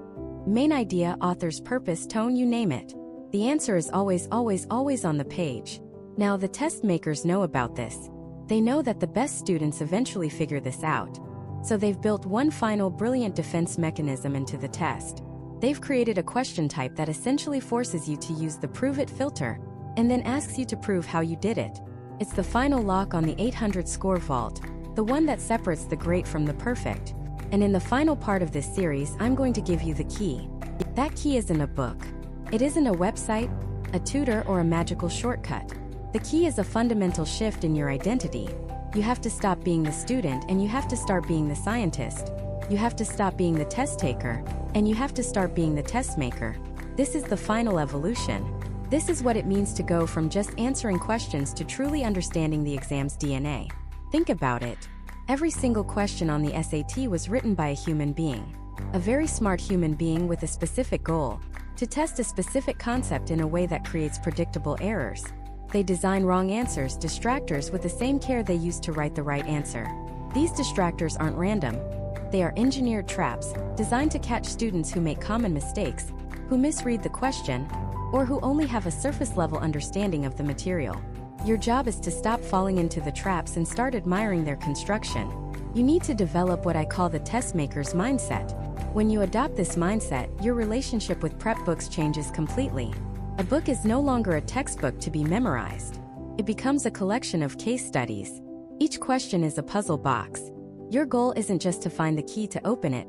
Main idea, author's purpose, tone, you name it. The answer is always, always, always on the page. Now the test makers know about this. They know that the best students eventually figure this out. So they've built one final brilliant defense mechanism into the test. They've created a question type that essentially forces you to use the Prove It filter, and then asks you to prove how you did it. It's the final lock on the 800 score vault, the one that separates the great from the perfect. And in the final part of this series, I'm going to give you the key. That key isn't a book. It isn't a website, a tutor, or a magical shortcut. The key is a fundamental shift in your identity. You have to stop being the student and you have to start being the scientist. You have to stop being the test taker, and you have to start being the test maker. This is the final evolution. This is what it means to go from just answering questions to truly understanding the exam's DNA. Think about it. Every single question on the SAT was written by a human being. A very smart human being with a specific goal, to test a specific concept in a way that creates predictable errors. They design wrong answers, distractors, with the same care they used to write the right answer. These distractors aren't random. They are engineered traps, designed to catch students who make common mistakes, who misread the question, or who only have a surface-level understanding of the material. Your job is to stop falling into the traps and start admiring their construction. You need to develop what I call the test maker's mindset. When you adopt this mindset, your relationship with prep books changes completely. A book is no longer a textbook to be memorized. It becomes a collection of case studies. Each question is a puzzle box. Your goal isn't just to find the key to open it.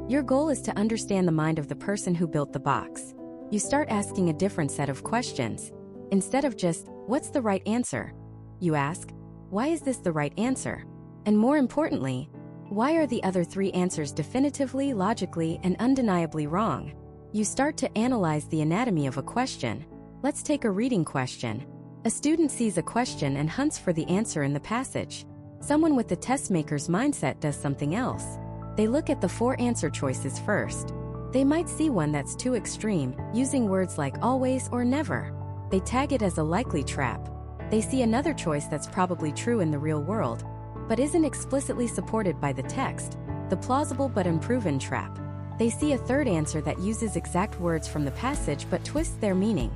Your goal is to understand the mind of the person who built the box. You start asking a different set of questions. Instead of just, what's the right answer? You ask, why is this the right answer? And more importantly, why are the other three answers definitively, logically, and undeniably wrong? You start to analyze the anatomy of a question. Let's take a reading question. A student sees a question and hunts for the answer in the passage. Someone with the test maker's mindset does something else. They look at the 4 answer choices first. They might see one that's too extreme, using words like always or never. They tag it as a likely trap. They see another choice that's probably true in the real world, but isn't explicitly supported by the text, the plausible but unproven trap. They see a third answer that uses exact words from the passage but twists their meaning,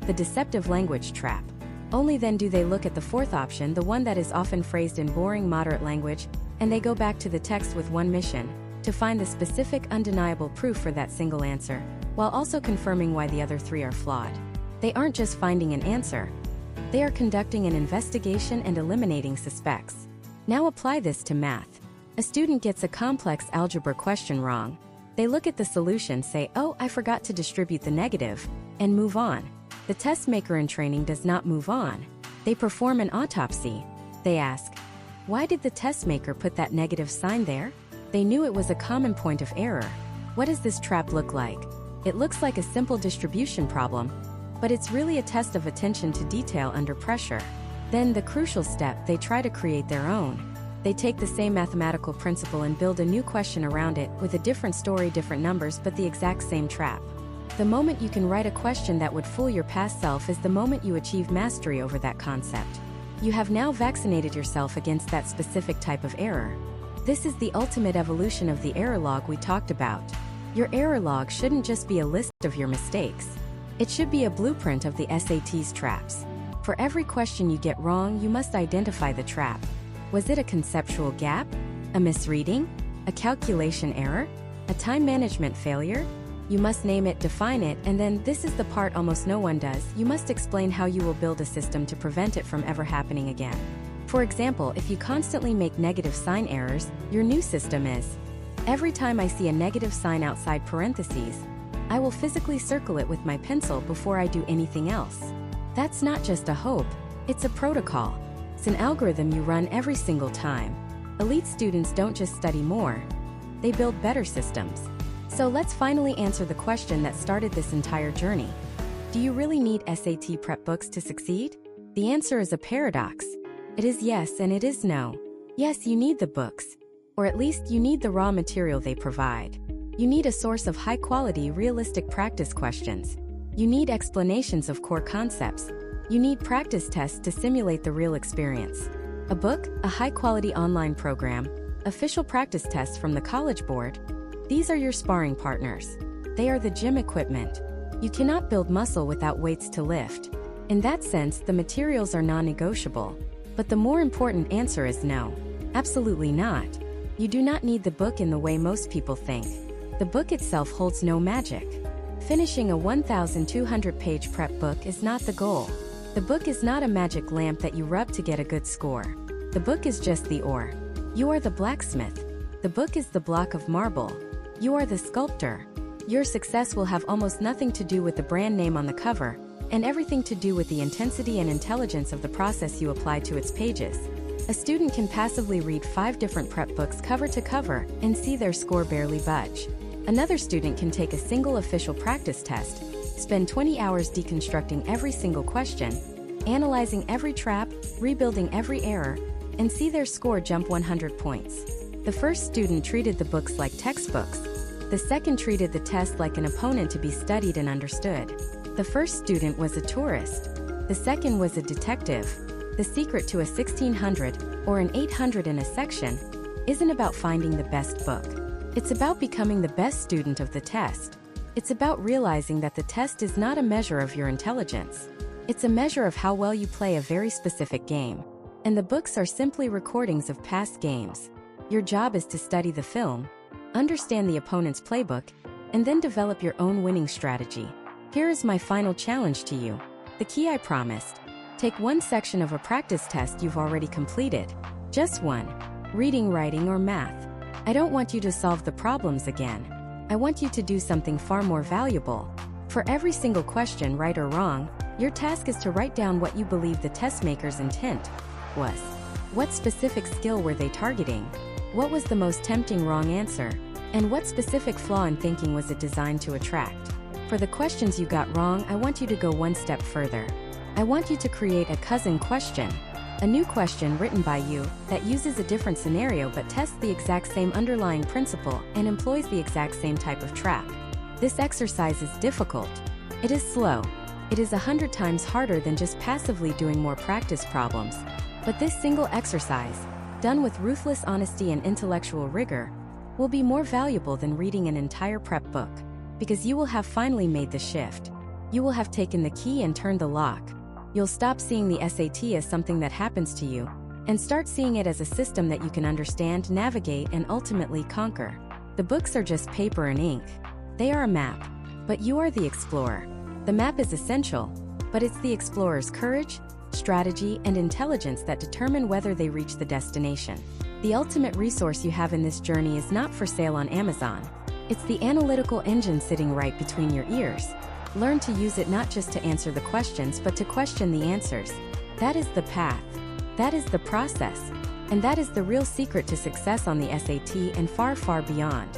the deceptive language trap. Only then do they look at the fourth option, the one that is often phrased in boring, moderate language, and they go back to the text with one mission: to find the specific, undeniable proof for that single answer, while also confirming why the other 3 are flawed. They aren't just finding an answer. They are conducting an investigation and eliminating suspects. Now apply this to math. A student gets a complex algebra question wrong. They look at the solution, say, "Oh, I forgot to distribute the negative," and move on. The test maker in training does not move on. They perform an autopsy. They ask, "Why did the test maker put that negative sign there?" They knew it was a common point of error. What does this trap look like? It looks like a simple distribution problem, but it's really a test of attention to detail under pressure. Then, the crucial step, they try to create their own. They take the same mathematical principle and build a new question around it, with a different story, different numbers, but the exact same trap. The moment you can write a question that would fool your past self is the moment you achieve mastery over that concept. You have now vaccinated yourself against that specific type of error. This is the ultimate evolution of the error log we talked about. Your error log shouldn't just be a list of your mistakes. It should be a blueprint of the SAT's traps. For every question you get wrong, you must identify the trap. Was it a conceptual gap? A misreading? A calculation error? A time management failure? You must name it, define it, and then, this is the part almost no one does, you must explain how you will build a system to prevent it from ever happening again. For example, if you constantly make negative sign errors, your new system is, every time I see a negative sign outside parentheses, I will physically circle it with my pencil before I do anything else. That's not just a hope, it's a protocol. It's an algorithm you run every single time. Elite students don't just study more, they build better systems. So let's finally answer the question that started this entire journey. Do you really need SAT prep books to succeed? The answer is a paradox. It is yes and it is no. Yes, you need the books. Or at least you need the raw material they provide. You need a source of high-quality, realistic practice questions. You need explanations of core concepts. You need practice tests to simulate the real experience. A book, a high-quality online program, official practice tests from the College Board. These are your sparring partners. They are the gym equipment. You cannot build muscle without weights to lift. In that sense, the materials are non-negotiable. But the more important answer is no. Absolutely not. You do not need the book in the way most people think. The book itself holds no magic. Finishing a 1,200-page prep book is not the goal. The book is not a magic lamp that you rub to get a good score. The book is just the ore. You are the blacksmith. The book is the block of marble. You are the sculptor. Your success will have almost nothing to do with the brand name on the cover, and everything to do with the intensity and intelligence of the process you apply to its pages. A student can passively read 5 different prep books cover to cover and see their score barely budge. Another student can take a single official practice test, spend 20 hours deconstructing every single question, analyzing every trap, rebuilding every error, and see their score jump 100 points. The first student treated the books like textbooks. The second treated the test like an opponent to be studied and understood. The first student was a tourist. The second was a detective. The secret to a 1600 or an 800 in a section isn't about finding the best book. It's about becoming the best student of the test. It's about realizing that the test is not a measure of your intelligence. It's a measure of how well you play a very specific game. And the books are simply recordings of past games. Your job is to study the film, understand the opponent's playbook, and then develop your own winning strategy. Here is my final challenge to you. The key I promised. Take one section of a practice test you've already completed. Just one. Reading, writing, or math. I don't want you to solve the problems again. I want you to do something far more valuable. For every single question, right or wrong, your task is to write down what you believe the test maker's intent was. What specific skill were they targeting? What was the most tempting wrong answer? And what specific flaw in thinking was it designed to attract? For the questions you got wrong, I want you to go one step further. I want you to create a cousin question. A new question written by you that uses a different scenario but tests the exact same underlying principle and employs the exact same type of trap. This exercise is difficult. It is slow. It is 100 times harder than just passively doing more practice problems. But this single exercise, done with ruthless honesty and intellectual rigor, will be more valuable than reading an entire prep book, because you will have finally made the shift. You will have taken the key and turned the lock. You'll stop seeing the SAT as something that happens to you, and start seeing it as a system that you can understand, navigate, and ultimately conquer. The books are just paper and ink. They are a map, but you are the explorer. The map is essential, but it's the explorer's courage, strategy, and intelligence that determine whether they reach the destination. The ultimate resource you have in this journey is not for sale on Amazon. It's the analytical engine sitting right between your ears. Learn to use it not just to answer the questions but to question the answers. That is the path. That is the process. And that is the real secret to success on the SAT and far, far beyond.